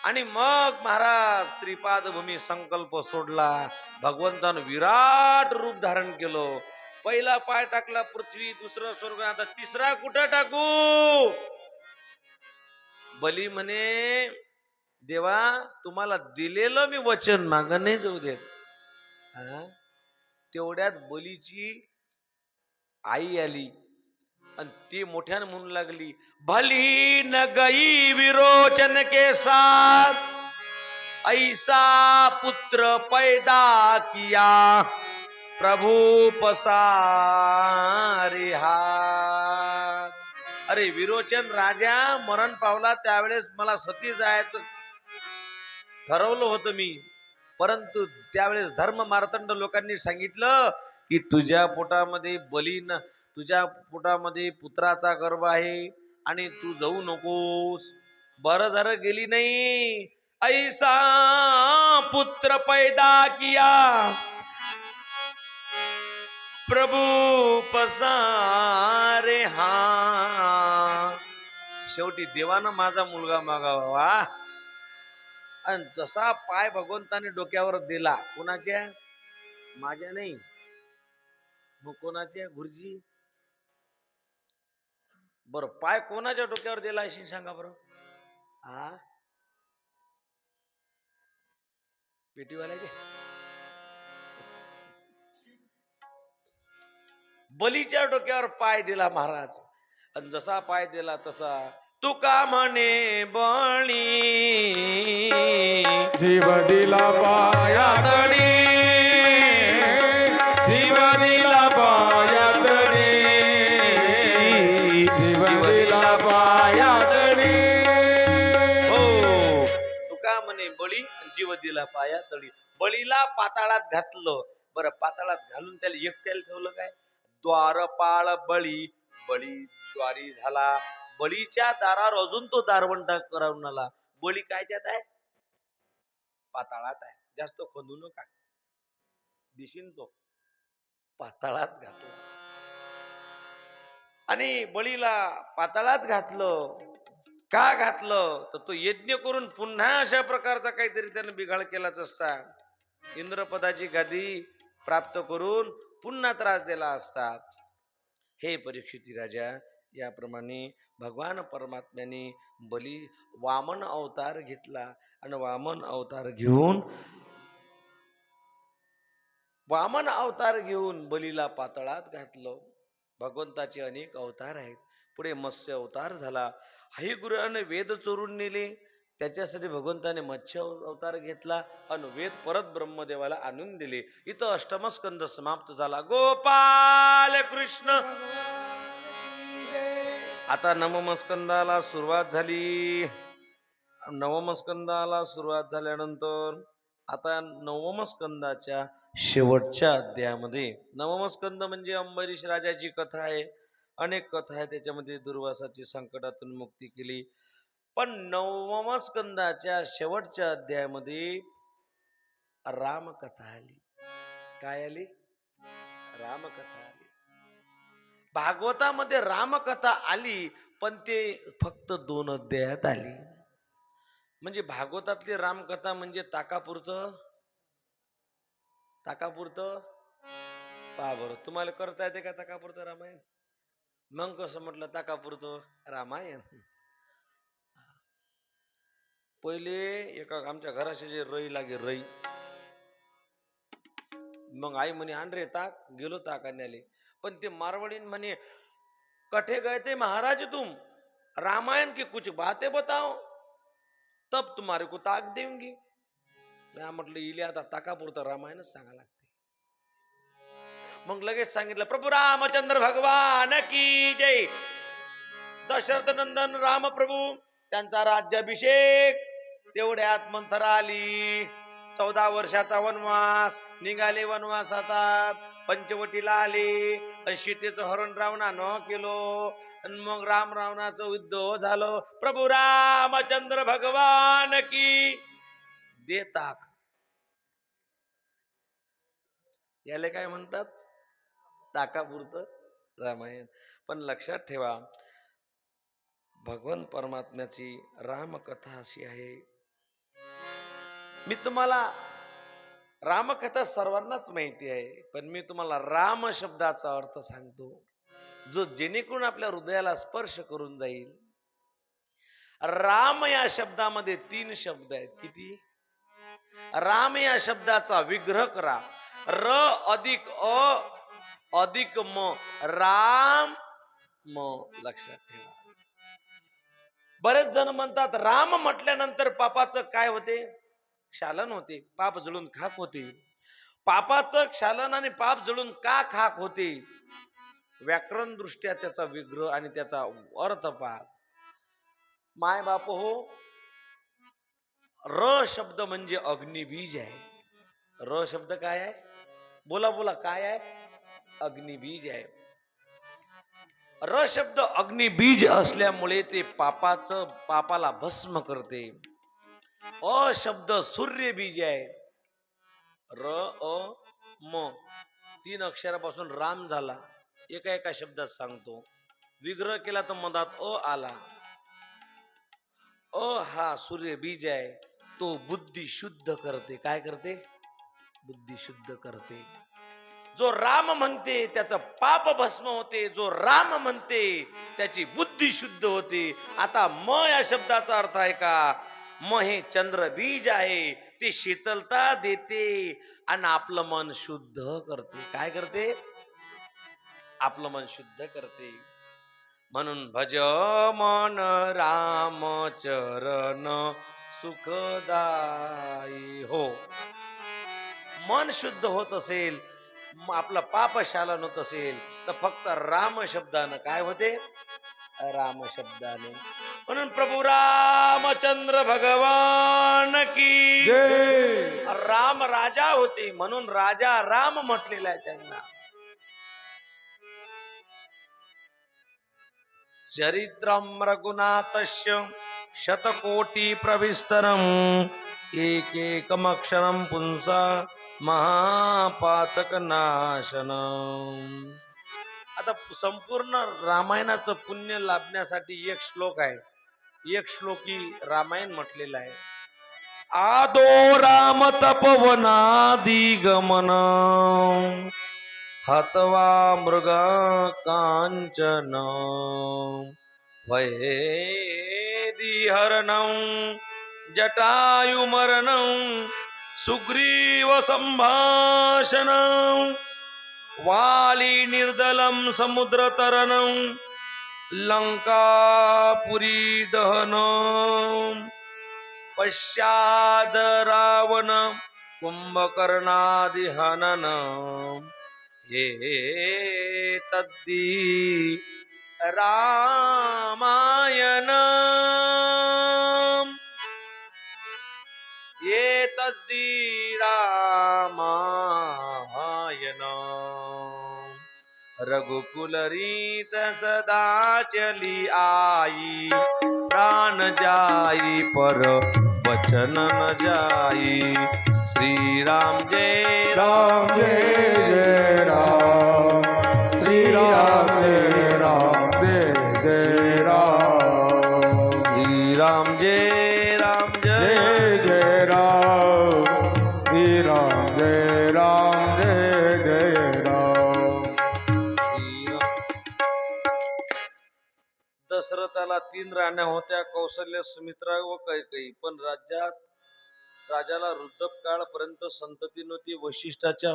आणि मग महाराज त्रिपाद भूमी संकल्प सोडला. भगवंतानं विराट रूप धारण केलं. पहिला पाय टाकला पृथ्वी, दुसरा स्वर्ग, आता तिसरा कुठं टाकू? बली म्हणे, देवा तुम्हाला दिलेलं मी वचन माग नाही जाऊ देत. तेवढ्यात बलीची आई आली आणि ती मोठ्यानं म्हणू लागली, भली न गई विरोचन के साथ, ऐसा पुत्र पैदा किया प्रभु पसारे हाथ. अरे विरोचन राजा मरण पावला त्यावेळेस मला सती जायचं ठरवलं होतं मी, परंतु त्यावेळेस धर्म मार्तंड लोकांनी सांगितलं की तुझ्या पोटामध्ये बलीन, तुझ्या पोटामध्ये पुत्राचा गर्भ आहे आणि तू जाऊ नकोस. बरं झालं गेली नाही. ऐसा पुत्र पैदा किया प्रभु पसारे हा. शेवटी देवानं माझा मुलगा मागावा. आणि जसा पाय भगवंताने डोक्यावर दिला, कोणाच्या? माझ्या नाही, मग कोणाच्या? गुरुजी. बर, पाय कोणाच्या डोक्यावर दिला अशी सांगा बरं. पेटीवाल्याचे? बलीच्या डोक्यावर पाय दिला महाराज. आणि जसा पाय दिला तसा तुका म्हणे बळी, जीव दिला पायातडी, जीव दिला पायातडी, जीव दिला पायातडी. हो, तुका म्हणे बळी, जीव दिला पाया तळी. बळीला पाताळात घातलं. बरं, पाताळात घालून त्याला एकट्याला ठेवलं काय? द्वारपाळ बळी, बळी द्वारी झाला. बळीच्या दारावर अजून तो दारवंटा करून आला. बळी कायच्यात आहे? पाताळात आहे. जास्त खोदू नका, दिशीन तो पाताळात घातला. आणि बळीला पाताळात घातलं. का घातलं? तर तो यज्ञ करून पुन्हा अशा प्रकारचा काहीतरी त्याने बिघाड केलाच असता. इंद्रपदाची गादी प्राप्त करून पुन्हा त्रास दिला असता. हे परीक्षिती राजा, याप्रमाणे भगवान परमात्म्याने वामन अवतार घेतला आणि वामन अवतार घेऊन बलीला पाताळात घातलं. भगवंताचे अनेक अवतार आहेत. पुढे मत्स्य अवतार झाला. हयग्रीवाने वेद चोरून नेले, त्याच्यासाठी भगवंताने मत्स्य अवतार घेतला आणि वेद परत ब्रह्मदेवाला आणून दिले. इथं अष्टमस्कंद समाप्त झाला. गोपाल कृष्ण. आता नवमस्कंदाला सुरुवात झाली. नवमस्कंदाला सुरुवात झाल्यानंतर आता नवमस्कंदाच्या शेवटच्या अध्यायामध्ये, नवमस्कंद म्हणजे अंबरीश राजाची कथा आहे. अनेक कथा आहे त्याच्यामध्ये. दुर्वासाची संकटातून मुक्ती केली. पण नवमस्कंदाच्या शेवटच्या अध्यायामध्ये रामकथा आली. काय आली? रामकथा आली. भागवतामध्ये रामकथा आली, पण ते फक्त 2 अध्यायात आली. म्हणजे भागवतातली रामकथा म्हणजे ताकापुरतं पहा बरं. तुम्हाला करता येते का ताकापुरतं रामायण? मग कसं म्हटलं ताकापुरतं रामायण? पहिले एका आमच्या घराशी जे रई लागे रई, मग आई म्हणे आण रे ताक. गेलो ताक आणले. पण ते मारवाडीन म्हणे कठे गए थे महाराज तुम, रामायण की कुछ बातें बताओ तब तुम्हारे को ताक देंगी. मी म्हटलं इले आता ताकापुरतं रामायणच सांगा लागते. मग लगेच सांगितलं प्रभू रामचंद्र भगवान की जय. दशरथ नंदन राम प्रभू, त्यांचा राज्याभिषेक. तेवढ्यात मंथरा आली. 14 वर्षाचा वनवास. निघाले वनवासात. पंचवटीला आले आणि सीतेचं हरण रावणानं केलं. आणि मग राम रावणाचं युद्ध झालं. प्रभू रामचंद्र भगवान की दे ताक. याले काय म्हणतात? ताकापुरतं रामायण. पण लक्षात ठेवा, भगवान परमात्म्याची रामकथा अशी आहे. मी तुम्हाला रामकथा सर्वांनाच माहिती आहे, पण मी तुम्हाला राम शब्दाचा अर्थ सांगतो, जो जेणेकरून आपल्या हृदयाला स्पर्श करून जाईल. राम या शब्दामध्ये 3 शब्द आहेत. किती? राम या शब्दाचा विग्रह करा. र अधिक अ अधिक म, राम म. लक्षात ठेवा. बरेच जण म्हणतात राम म्हटल्यानंतर पापाचं काय होते? क्षालन होते. पाप जळून खाक होते. पापाचं क्षालन आणि पाप जळून का खाक होते? व्याकरण दृष्ट्या त्याचा विग्रह आणि त्याचा अर्थ पहा. माय बाप हो, र शब्द म्हणजे अग्निबीज आहे. र शब्द काय आहे? बोला बोला, काय आहे? अग्निबीज आहे. र शब्द अग्निबीज असल्यामुळे ते पापाला भस्म करते. अ शब्द सूर्यबीज आहे. र अ म 3 अक्षरापासून राम झाला. एका एका शब्दात सांगतो. विग्रह केला तर मधात अ आला. अ हा सूर्यबीज आहे. तो बुद्धी शुद्ध करते. काय करते? बुद्धी शुद्ध करते. जो राम म्हणते त्याचं पाप भस्म होते. जो राम म्हणते त्याची बुद्धी शुद्ध होते. आता म या शब्दाचा अर्थ आहे का? म हे चंद्र बीज आहे. ते शीतलता देते आणि आपलं मन शुद्ध करते. काय करते? आपलं मन शुद्ध करते. म्हणून भज मन राम चरण सुखदाई. हो, मन शुद्ध होत असेल, आपलं पाप शालन होत असेल, तर फक्त राम शब्दानं काय होते? राम शब्दाने. म्हणून प्रभू रामचंद्र भगवान की जय. राम राजा होते, म्हणून राजा राम म्हटलेला आहे त्यांना. चरित्रम रघुनाथस्य शतकोटी प्रविस्तरम एकमक्षरम पुंसा महापातक नाशनम. आता संपूर्ण रामायणाचं पुण्य लाभण्यासाठी एक श्लोक आहे, एक श्लोकी रामायण म्हटलेलं आहे. आदो राम तपवनादि गमन हतवा मृगा कांचन वैदिहरणं जटायुमरणं सुग्रीव संभाषणं वाली निर्दलं समुद्रतरणं लंकापुरी दहनं पश्चाद रावण कुंभकर्णादि हनन हे तद्दी रामायण ये तद्दी रामायण रघुकुल रीत सदा चली आई प्राण जाई पर वचन न जाई. श्री राम जय राम जय जय राम, श्री राम जय राम जय जय राम, श्री राम जय राम जय जय राम, श्री राम जय राम जय जय राम. दशरथाला 3 राण्या होत्या, कौशल्य, सुमित्रा व कैकेयी. पण राजाला वृद्धकाळपर्यंत संतती नव्हती. वशिष्ठाच्या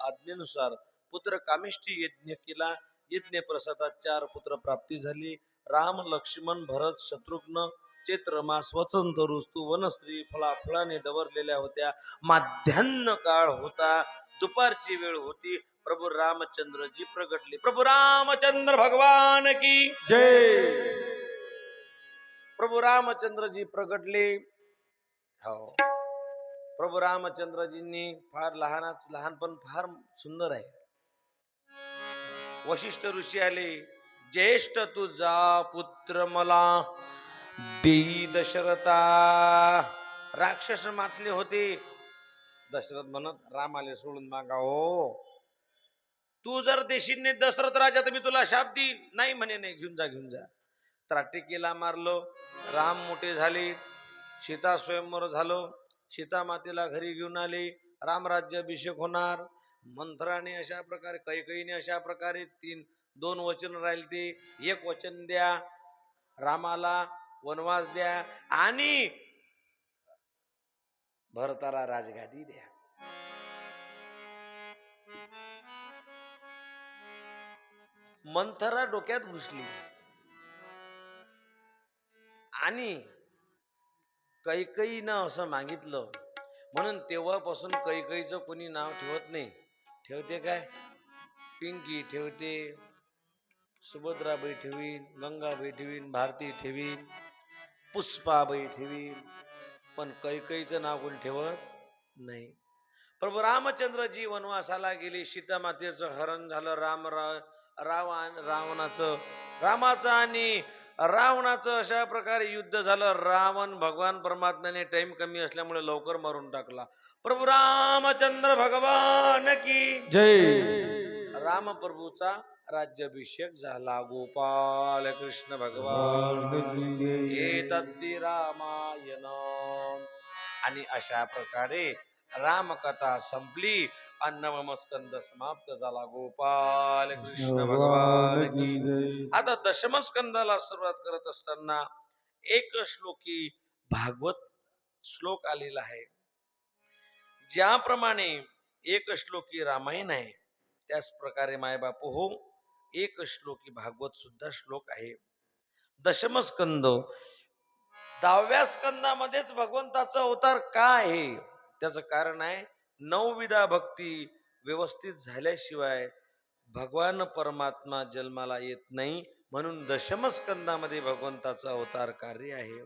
आज्ञेनुसार पुत्र कामिष्ठी यज्ञ केला. यज्ञ प्रसादात 4 पुत्र प्राप्ती झाली. राम, लक्ष्मण, भरत, शत्रुघ्न. चैत्रमास, वसंत ऋतू, वनस्त्री फळाफळाने डवरलेल्या होत्या. माध्यान्ह काळ होता, दुपारची वेळ होती. प्रभू रामचंद्रजी प्रगटले. प्रभू रामचंद्र भगवान की जय. प्रभू रामचंद्रजी प्रगटले. हो, प्रभू रामचंद्रजींनी फार लहानपण फार सुंदर आहे. वशिष्ठ ऋषी आले. ज्येष्ठ तुझा पुत्र मला देई दशरथा. राक्षस मातले होते. दशरथ म्हणत, रामाले सोडून मागा हो. तू जर देशील दशरथ राजा तर मी तुला शाप देईन. नाही म्हणे, नाही, घेऊन जा घेऊन जा. त्राटिकेला मारलो. राम मोठे झाले. सीता स्वयंवर झालं. सीता मातेला घरी घेऊन आले. रामराज्याभिषेक होणार. मंथराने अशा प्रकारे, कैकेयीने अशा प्रकारे 2 वचन राहिले ते. एक वचन द्या, रामाला वनवास द्या आणि भरताला राजगादी द्या. मंथरा डोक्यात घुसली आणि कैकेयीनं असं मागितलं. म्हणून तेव्हापासून कैकेयीचं कोणी नाव ठेवत नाही. ठेवते काय? पिंकी ठेवते, सुभद्राबाई ठेवीन, गंगाबाई ठेवीन, भारती ठेवीन, पुष्पाबाई ठेवीन, पण कैकेयीचं नाव कोणी ठेवत नाही. प्रभू रामचंद्रजी वनवासाला गेले. सीता मातेचं हरण झालं. रामाचं आणि रावणाचं अशा प्रकारे युद्ध झालं. रावण भगवान परमात्म्याने टाइम कमी असल्यामुळे लवकर मारून टाकला. प्रभू रामचंद्र भगवान की जय. राम प्रभूचा राज्याभिषेक झाला. गोपाल कृष्ण भगवान हे तद्दी रामायण. आणि अशा प्रकारे रामकथा संपली. नवम स्कंद समाप्त झाला. गोपाल कृष्ण भगवान की. आता दशम स्कंदाला सुरुवात करत असताना एक श्लोकी भागवत श्लोक आलेला आहे. ज्याप्रमाणे एक श्लोकी रामायण आहे, त्याच प्रकारे मायबापू हो, एक श्लोकी भागवत सुद्धा श्लोक आहे. दशम स्कंद, 10व्या स्कंदामध्येच भगवंताचा अवतार का आहे? त्याचं कारण आहे 9 विधा भक्ती व्यवस्थित झाल्याशिवाय भगवान परमात्मा जन्माला येत नाही. म्हणून दशम स्कंदामध्ये भगवंताचा अवतार कार्य आहे.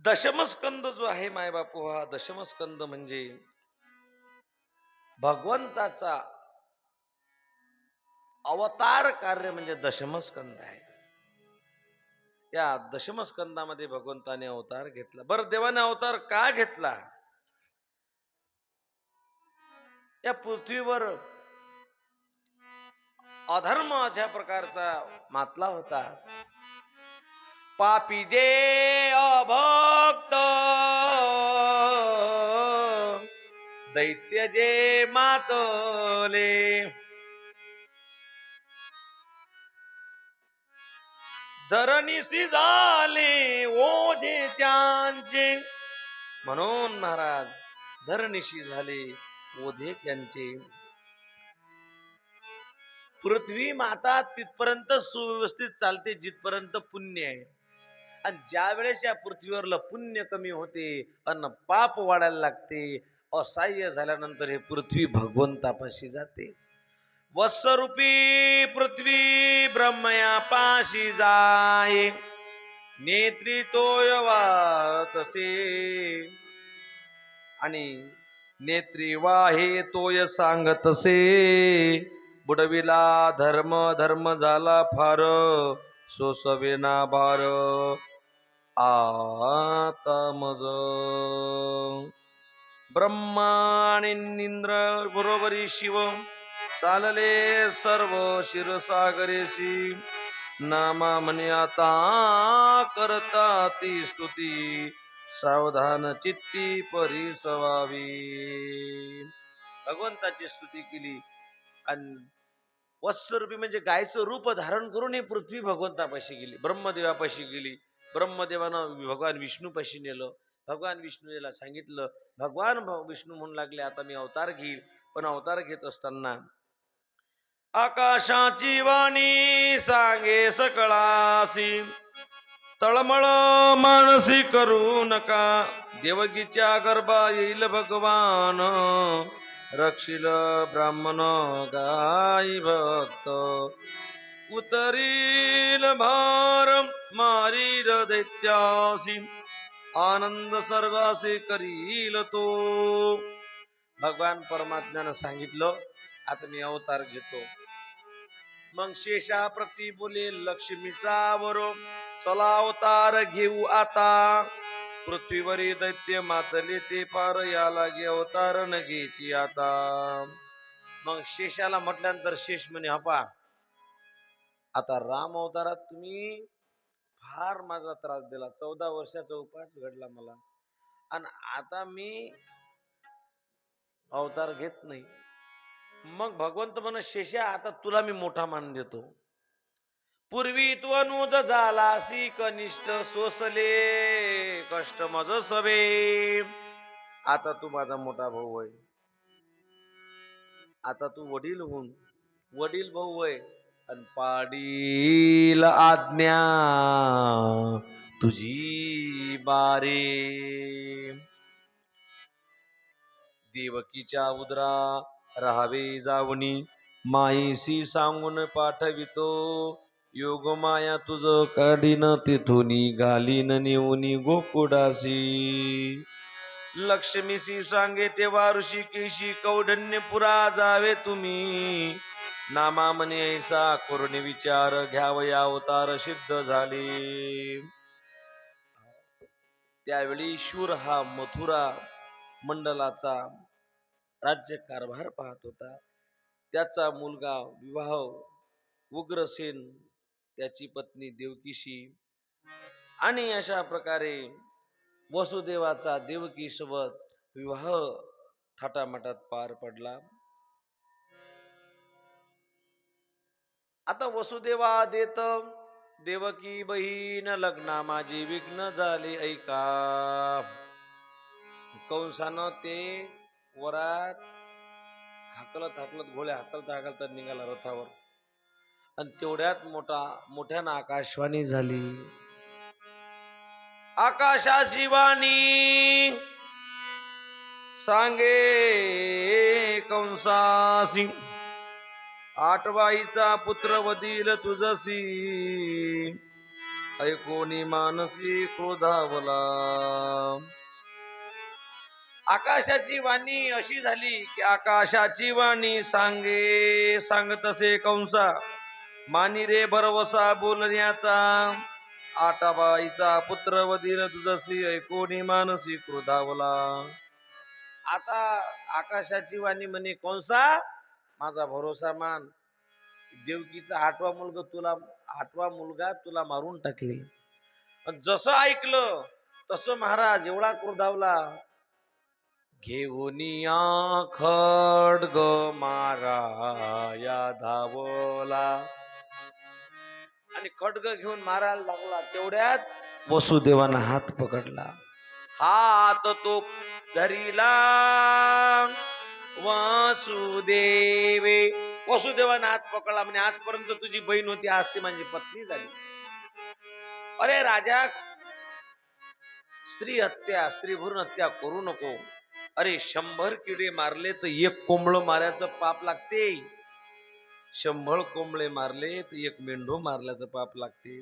दशमस्कंद जो आहे मायबापू, हा दशमस्कंद म्हणजे भगवंताचा अवतार कार्य म्हणजे दशमस्कंद आहे. या दशमस्कंदामध्ये भगवंताने अवतार घेतला. बरं, देवाने अवतार का घेतला? या पृथ्वीवर अधर्म अशा प्रकारचा मातला होता. पापी जे अभक्त, दैत्य जे मातले, धरणीसी झाले ओझे त्यांचे. म्हणून महाराज धरणीशी झाले ओझे त्यांचे. पृथ्वी माता तिथपर्यंत सुव्यवस्थित चालते जिथपर्यंत पुण्य आहे. आणि ज्या वेळेस या पृथ्वीवरलं पुण्य कमी होते अन पाप वाढायला लागते, असह्य झाल्यानंतर हे पृथ्वी भगवंतापाशी जाते. वत्सरूपी पृथ्वी ब्रह्मया पाशी जाय, नेत्री तोय वातसे. आणि नेत्री वाहे तोय सांगतसे, बुडविला धर्म धर्म झाला फार, सोसवेना भार आता मज. ब्रह्मा आणि इंद्र बरोबरी शिव, चालले सर्व क्षीरसागरेशी. नामा म्हणे आता करता ती स्तुती, सावधान चित्ती परिसवावी. भगवंताची स्तुती केली आणि वत्सरूपी म्हणजे गायचं रूप धारण करून ही पृथ्वी भगवंतापाशी गेली, ब्रह्मदेवापाशी गेली. ब्रह्मदेवानं भगवान विष्णूपाशी नेलं. भगवान विष्णूला सांगितलं. भगवान विष्णू म्हणू लागले आता मी अवतार घेईल. पण अवतार घेत असताना आकाशाची वाणी सांगे सकळासी, तळमळ मानसी करू नका. देवकीच्या गर्भा येईल भगवान, रक्षिल ब्राह्मण गाई भक्त. उतरील भार मारील दैत्यासी, आनंद सर्वासी करील तो. भगवान परमात्म्यानं सांगितलं आता मी अवतार घेतो. मग शेषा प्रति बोले लक्ष्मीचा वरो, चला अवतार घेऊ आता. पृथ्वीवरी दैत्य मातले ते फार, या लागे अवतार न घ्यायची आता. मग शेषाला म्हटल्यानंतर शेष म्हणे हपा, आता राम अवतारात तुम्ही फार माझा त्रास दिला, 14 वर्षाचा उपास घडला मला, आणि आता मी अवतार घेत नाही. मग भगवंत म्हण शेषा आता तुला मी मोठा मान देतो. पूर्वी तू अनुज झालासी कनिष्ठ, सोसले कष्ट मज सवे. आता तू माझा मोठा भाऊ आहे. आता तू वडील भाऊ आहे आणि पाडील आज्ञा तुझी बारे. देवकीच्या उदरा राहावे जावणी, माईशी सांगून पाठवितो. योग माया तुझ काढीन तिथुनी, घालीन नेऊनी गोकुडासी. लक्ष्मीशी सांगे तेव्हा ऋषिकेशी, कौंडण्यपुरा जावे तुम्ही. नामा म्हणे ऐसा करून विचार, घ्यावया अवतार सिद्ध झाले. त्यावेळी शूर हा मथुरा मंडलाचा राज्य कारभार पाहत होता. त्याचा मुलगा विवाह उग्रसेन त्याची पत्नी देवकीशी, आणि अशा प्रकारे वसुदेवाचा देवकी सोबत विवाह थाटामाटात पार पडला. आता वसुदेवा देत देवकी बहीण लग्ना माझी विघ्न झाले ऐका. कंसानं ते वरात हाकलत घोड्या हाकलत निघाला रथावर, आणि तेवढ्यात मोठ्यानं आकाशवाणी झाली. आकाशाची वाणी सांगे कंसासी, आठवाईचा पुत्र वदील तुझसी. ऐकोनी मानसी क्रोधावला. आकाशाची वाणी अशी झाली की आकाशाची वाणी सांगतसे कंसा, मानी रे भरवसा बोलण्याचा. आटाबाईचा पुत्र वधील तुझसी ऐकोनी मानसी क्रोधावला. आता आकाशाची वाणी म्हणे, कंसा माझा भरोसा मान, देवकीचा आठवा मुलगा तुला मारून टाकेल. जसं ऐकलं तसं महाराज एवढा क्रोधावला, घेऊनिया खड्ग माराया धावला आणि खड्ग घेऊन मारायला लागला. तेवढ्यात वसुदेवानं हात पकडला. हात तो धरिला वासुदेवे. वसुदेवानं हात पकडला म्हणजे आजपर्यंत तुझी बहीण होती, आज ती माझी पत्नी झाली. अरे राजा, स्त्री भ्रूण हत्या करू नको. अरे 100 किडे मारले तर 1 कोंबडं मारायचं पाप लागते. 100 कोंबडे मारले तर 1 मेंढू मारल्याचं पाप लागते.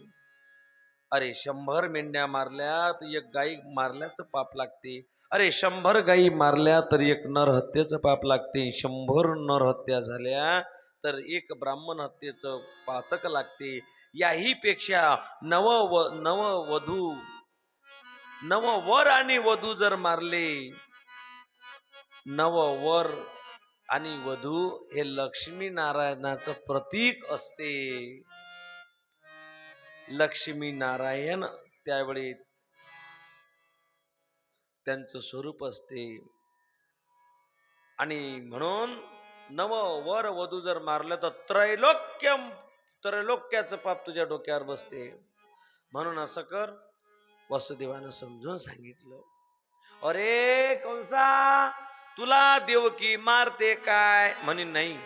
अरे 100 मेंढ्या मारल्या तर 1 गाई मारल्याचं पाप लागते. अरे 100 गाई मारल्या तर 1 नर हत्येचं पाप लागते. 100 नर हत्या झाल्या तर 1 ब्राह्मण हत्येचं पातक लागते. याही पेक्षा नववर आणि वधू जर मारले, नववर आणि वधू हे लक्ष्मी नारायणाचं प्रतीक असते. लक्ष्मी नारायण त्यावेळी त्यांचं स्वरूप असते. आणि म्हणून नववर वधू जर मारलं तर त्रैलोक्याचं पाप तुझ्या डोक्यावर बसते. म्हणून असं कर. वसुदेवानं समजून सांगितलं. अरे कंसा, तुला देवकी मारते काय? म्हणे नाही.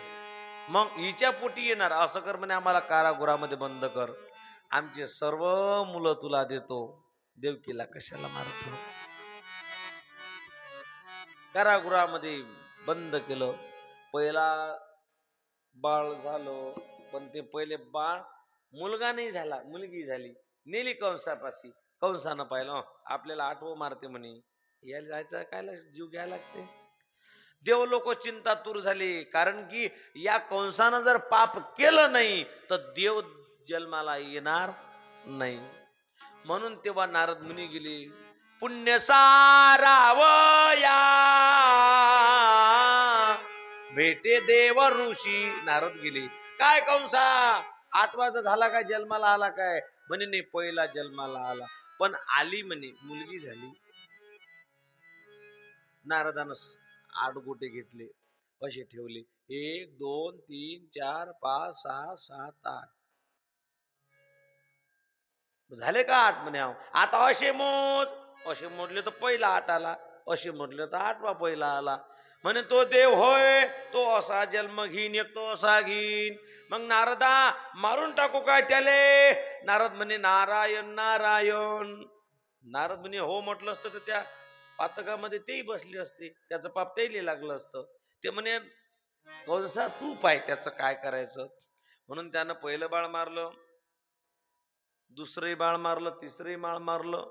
मग हिच्या पोटी येणार. असं कर म्हणे, आम्हाला कारागृहामध्ये बंद कर, आमचे सर्व मुलं तुला देतो. देवकीला कशाला मारतो? कारागृहामध्ये बंद केलं. पहिला बाळ झालं, पण ते पहिले बाळ मुलगा नाही झाला, मुलगी झाली. नेली कंसापाशी. कंसानं पाहिलं आपल्याला 8वं मारते म्हणे, यायला जायचं कायला जीव घ्यायला लागते. देव लोक चिंतातूर झाले, कारण की या कंसानं जर पाप केलं नाही तर देव जन्माला येणार नाही. म्हणून तेव्हा नारद मुनी गेले. पुण्य सारावया भेटे देव ऋषी. नारद गेले. काय कंसा 8वाचा झाला काय, जन्माला आला काय? म्हणे नाही, पहिला जन्माला आला, पण आली म्हणे मुलगी झाली. नारदानं 8 गोटे घेतले, असे ठेवले. 1 2 3 4 5 6 7 8 झाले का 8? म्हणे आता असे मोज. असे मोजले तर पहिला 8 आला, असे मोजले तर 8वा पहिला आला. म्हणे तो देव होय, तो असा जन्म घेईन, एक तो असा घेईन. मग नारदा मारून टाकू काय त्याले? नारद म्हणे नारायण नारायण. नारद म्हणे हो म्हटलं असतं तर त्या पातकामध्ये तेही बसले असते, त्याचं पाप तेही लागलं असतं. ते म्हणे कंसा तू पाय त्याचं काय करायचं. म्हणून त्यानं पहिलं बाळ मारलं, दुसरंही बाळ मारलं, तिसरंही बाळ मारलं,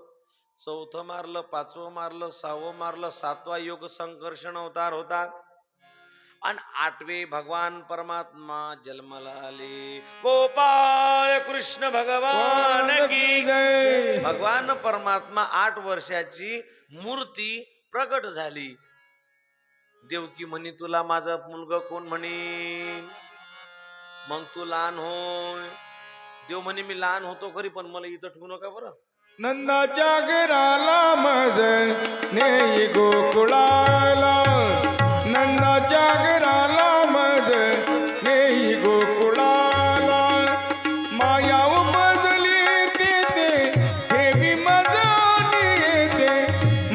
4थं मारलं, 5वं मारलं, 6वं मारलं. 7वा योग संकर्षण अवतार होता. आणि 8वे भगवान परमात्मा जन्माला आले. गोपाळ कृष्ण भगवान की जय. भगवान परमात्मा 8 वर्षाची मूर्ती प्रगट झाली. देवकी म्हणे तुला माझा मुलगा कोण म्हणे? मग तू लहान होय. देव म्हणे मी लहान होतो खरी, पण मला इथं ठेवू नका बरं. नंदाच्या घराला मज नेई गोकुळाला. नंदाच्या घराला मज नेई गोकुळाला. माया उपजली तिथे हेवी मजली येते.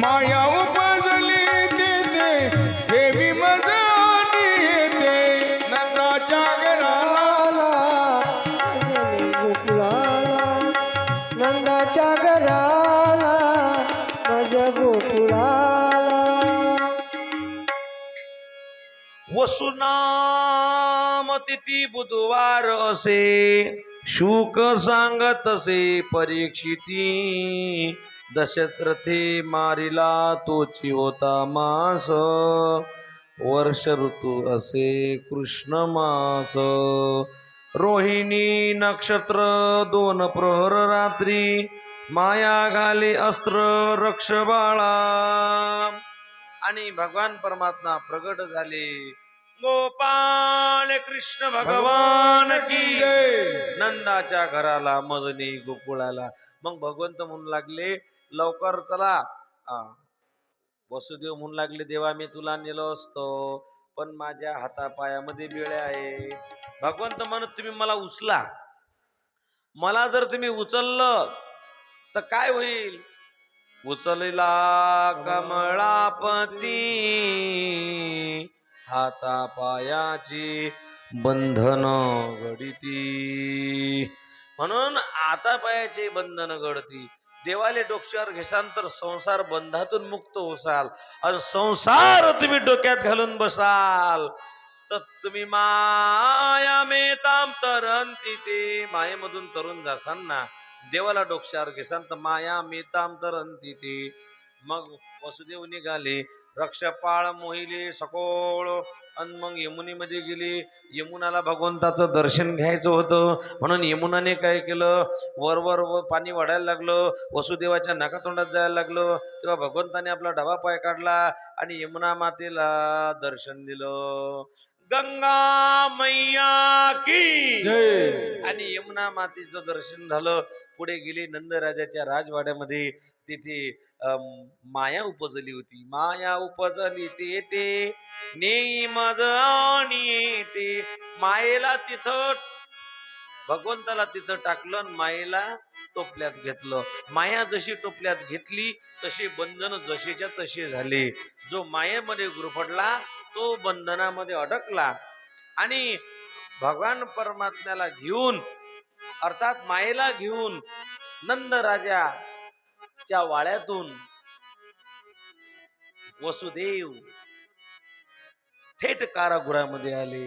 माया उपजली तिथे हेवी मजली येते. नंदाच्या घराला गोकुळाला, नंदाच्या घराला माझ गोकुळाला. वसुनाम तिथी बुधवार असे, शुक सांगत असे परीक्षिती. दशरथे मारिला तोची होता मास, वर्ष ऋतू असे कृष्ण मास. रोहिणी नक्षत्र 2 प्रहर रात्री माया घाले अस्त्र रक्ष बाळा. आणि भगवान परमात्मा प्रगट झाले. गोपाळ कृष्ण भगवान की जय. नंदाच्या घराला मदनी गोकुळाला. मग भगवंत म्हणू लागले लवकर चला. वसुदेव म्हणू लागले देवा मी तुला नेलो असतो पण माझ्या हातापायामध्ये बेळे आहे. भगवंत म्हणत तुम्ही मला उचला. मला जर तुम्ही उचललं तर काय होईल. उचलला कमळापती हातापायाची बंधन गडिती. म्हणून हातापायाचे बंधन गडती. देवाले डोक्यावर घेसाल तर संसार बंधातून मुक्त होसाल. आणि संसार तुम्ही डोक्यात घालून बसाल तर तुम्ही माया मेताम तरंती. ते मायेमधून तरुण जासाल ना. देवाला डोक्यावर घेसाल तर माया मेताम तरंती ते. मग वसुदेव निघाले. रक्षपाळ मोहिले सकोळ. आणि मग यमुनीमध्ये गेली. यमुनाला भगवंताचं दर्शन घ्यायचं होतं म्हणून यमुनाने काय केलं वर पाणी वाढायला लागलं. वसुदेवाच्या नाकातोंडात जायला लागलं. तेव्हा भगवंताने आपला डावा पाय काढला आणि यमुना मातेला दर्शन दिलं. गंगा मैया की जय. आणि यमुना मातेचं दर्शन झालं. पुढे गेले नंदराजाच्या राजवाड्यामध्ये. तिथे माया उपजली होती. माया उपजली ते नेई मज आणि ते. मायेला तिथं भगवंताला तिथं टाकलं आणि मायेला टोपल्यात घेतलं. माया जशी टोपल्यात घेतली तसे बंधन जसेच्या तसे झाले. जो मायेमध्ये गुरफटला तो बंधनामध्ये अडकला. आणि भगवान परमात्म्याला घेऊन अर्थात मायेला घेऊन नंद राजाच्या वाड्यातून वसुदेव थेट कारागृहामध्ये आले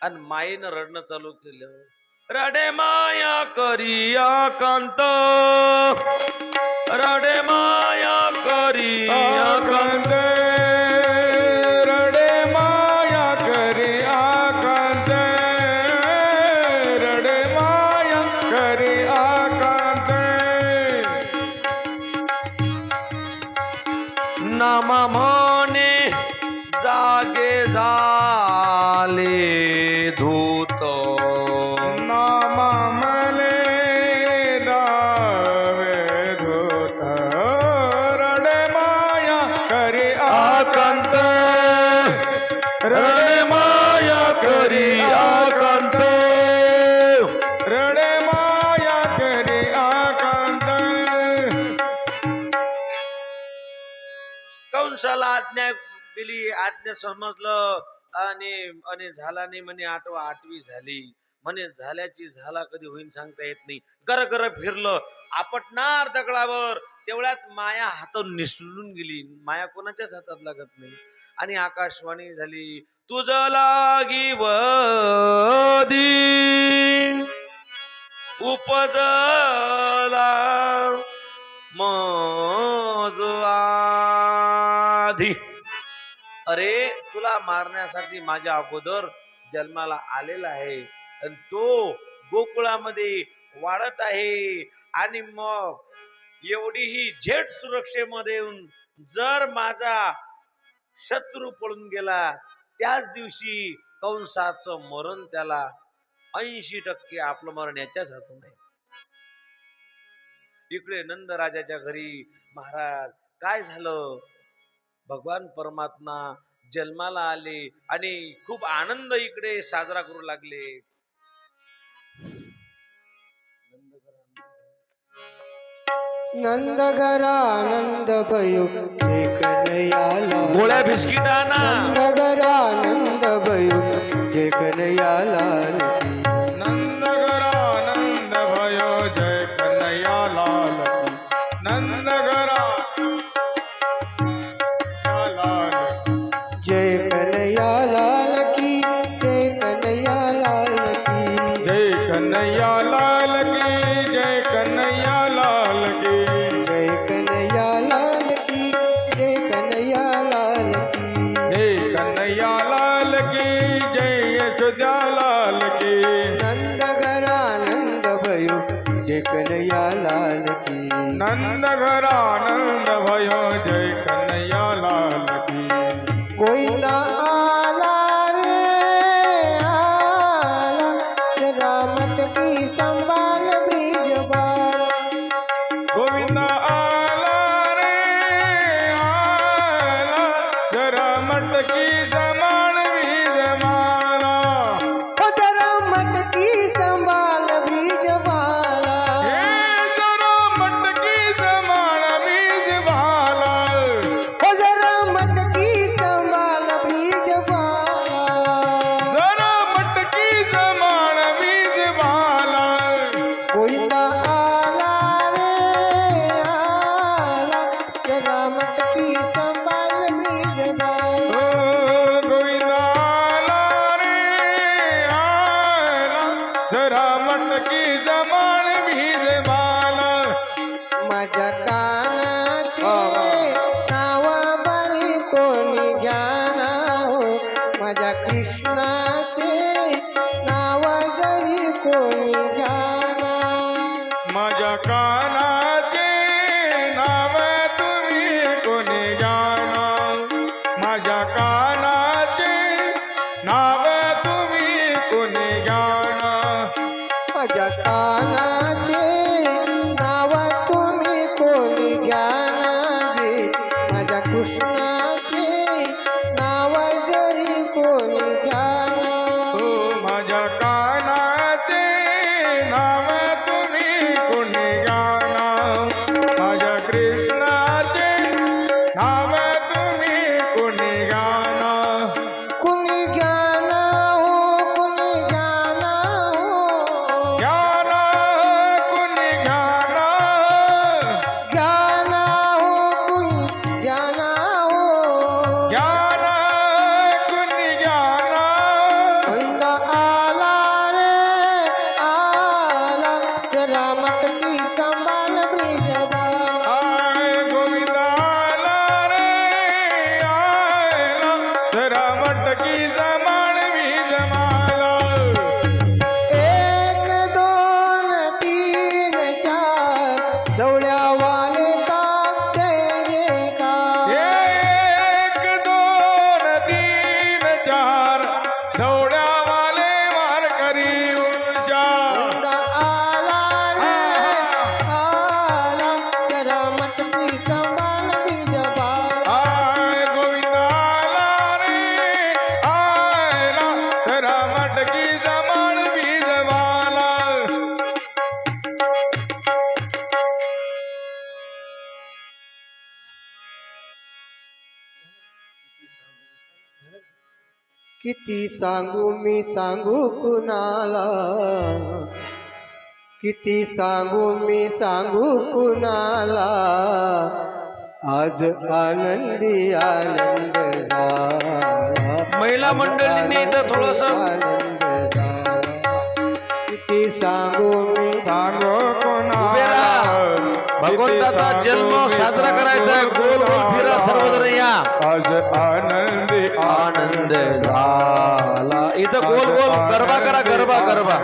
आणि मायेनं रडणं चालू केलं. रडे माया करिया कांत रडे माया करिया कांत. रडे माया करी आकांत. रडे माया करी आकांत. नाम म्हणे जागे झाले धूत. नाम मले दावे धूत. रडे माया करी आकांत रडे माया करी आकांत. रडे माया करी आकांत. कंसाला आज्ञा दिली. आज्ञा समजलं आणि झाला नाही म्हणे. 8वी झाली म्हणे. झाल्याची झाला कधी होईन सांगता येत नाही. गर फिरलं आपटणार दगडावर. तेवढ्यात माया हातून निसटून गेली. माया कोणाच्याच हातात लागत नाही. आणि आकाशवाणी झाली तुझ लागी वदी उपजला मज आधी. अरे तुला मारण्यासाठी माझ्या अगोदर जन्माला आलेला आहे आणि तो गोकुळामध्ये वाढत आहे. आणि मग एवढीही झेट सुरक्षेमध्ये येऊन जर माझा शत्रू पळून गेला त्याच दिवशी कंसाचं मरण त्याला 80% आपलं मरण याच्याच हातून आहे. इकडे नंद राजाच्या घरी महाराज काय झालं. भगवान परमात्मा जन्माला आले आणि खूप आनंद इकडे साजरा करू लागले. नंद घरा आनंद भयो जे कन्हैयाला. गोळ्या बिस्किटाना नंद घरा आनंद भयो जे कन्हैयाला. नंद घरानंद भयो जय कन्हैया लाल की. नंद घरा लाल जय कन्हैया लाल की. जय कन्हैया लाल की. जय कन्हैया लाल की. जय कन्हैया लाल की. जय कन्हैया लाल की. जय कन्हैया लाल की. जय कन्हैया लाल की. जय यशोद्या लाल की नंद घरानंद भयो जय कन्हैया लाल की नंद घरानंद भयो जय कन्हैया लाल की गोविंदा आला रे आला जरा मटकी संभाल ब्रिज बाला गोविंदा आला रे आला जरा मटकी जमाण वीज माला ओ जरा मटकी संभाल ब्रिज बाला हे जरा मटकी जमाण वीज माला ओ जरा मटकी संभाल ब्रिज बाला जरा मटकी जमाण वीज माला गोविंदा आला रे आला जरा मटकी संभाल ब्रिज बाला गोविंदा आला रे आला जरा मटकी जमाण वीज माला माझ्या कानाचे नाव बरी कोणी ज्ञाना हो माझ्या कृष्णाचे नाव जरी कोणी ज्ञाना माझ्या कानाचे नाव तुम्ही कोणी जाणा माझ्या कानाचे नाव तुम्ही कोणी जाणा माझ्या कानाचे नाव तुम्ही कोणी ज्ञाना गे माझ्या कृष्णाचे नाव जरी कोणी ज्ञाना हो माझ्या कानाचे नाव तुम्ही कोणी जाणा माझ्या कृष्णाचे नाव तुम्ही कोणी जाणा कुणी ज्ञाना हो कुणी ज्ञाना हो ज्ञाना कुणी ज्ञाना ज्ञाना हो कुणी ज्ञाना हो ज्ञाना कुणी ज्ञाना गोविंदा आला रे आला जरा मटकी संभाल ब्रिज बाला आय गोविंदा आला रे आयला जरा मटकी जमाण वीज माला एक दोन तीन चार दौड्या वाले का जय जयकार एक दोन तीन चार दौड्यावाले वारकरी उषा गोविंदा आला रे आला जरा मटकी संभाल ब्रिज बाला आय गोविंदा आला रे आयला जरा मटकी जमाण वीज माला किती सांगू मी सांगू कुणाला किती सांगू मी सांगू कुणाला आज आनंदी आनंद झाला महिला मंडळींनी इथं थोडस आनंद झाला किती सांगू मी सांगो उभे राहा. भगवंताचा जन्म साजरा करायचा आहे. गोल गोल फिरा सर्वजण या. आज आनंदी आनंद झाला. इथं गोल गोल गरबा करा, गरबा गरबा.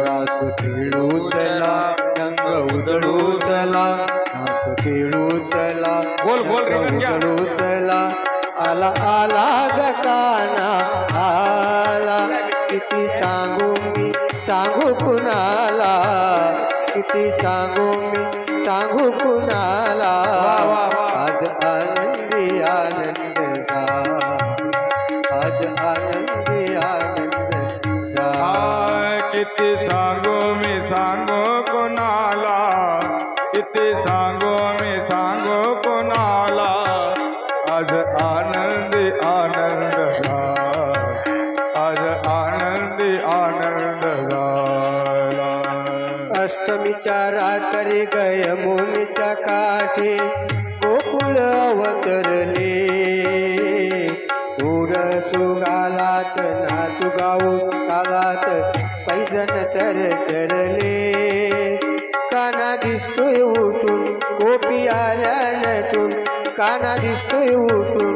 रास खेळू चला रंग उधळू चला रास खेळू चला गोल गोल रिंगण घ्या. उधळू चला आला आला गकाना आला किती सांगू मी सांगू कुणाला किती सांगू मी सांगू कुणाला आज आनंदी आनंद झाला आज आनंदी आनंद झाला किती सांगू मी सांगू कोणाला किती सांगू मी सांगू कोणाला आज आनंदी आनंद झाला आज आनंदी आनंद झाला अष्टमीच्या रात्री गय मोनीच्या काठी गोकुळ अवतरले दूर सुगालात नाचू गाऊ कालात पैजण तर तरले काना दिसतोय उठून गोपी आल्या नटून काना दिसतोय उठून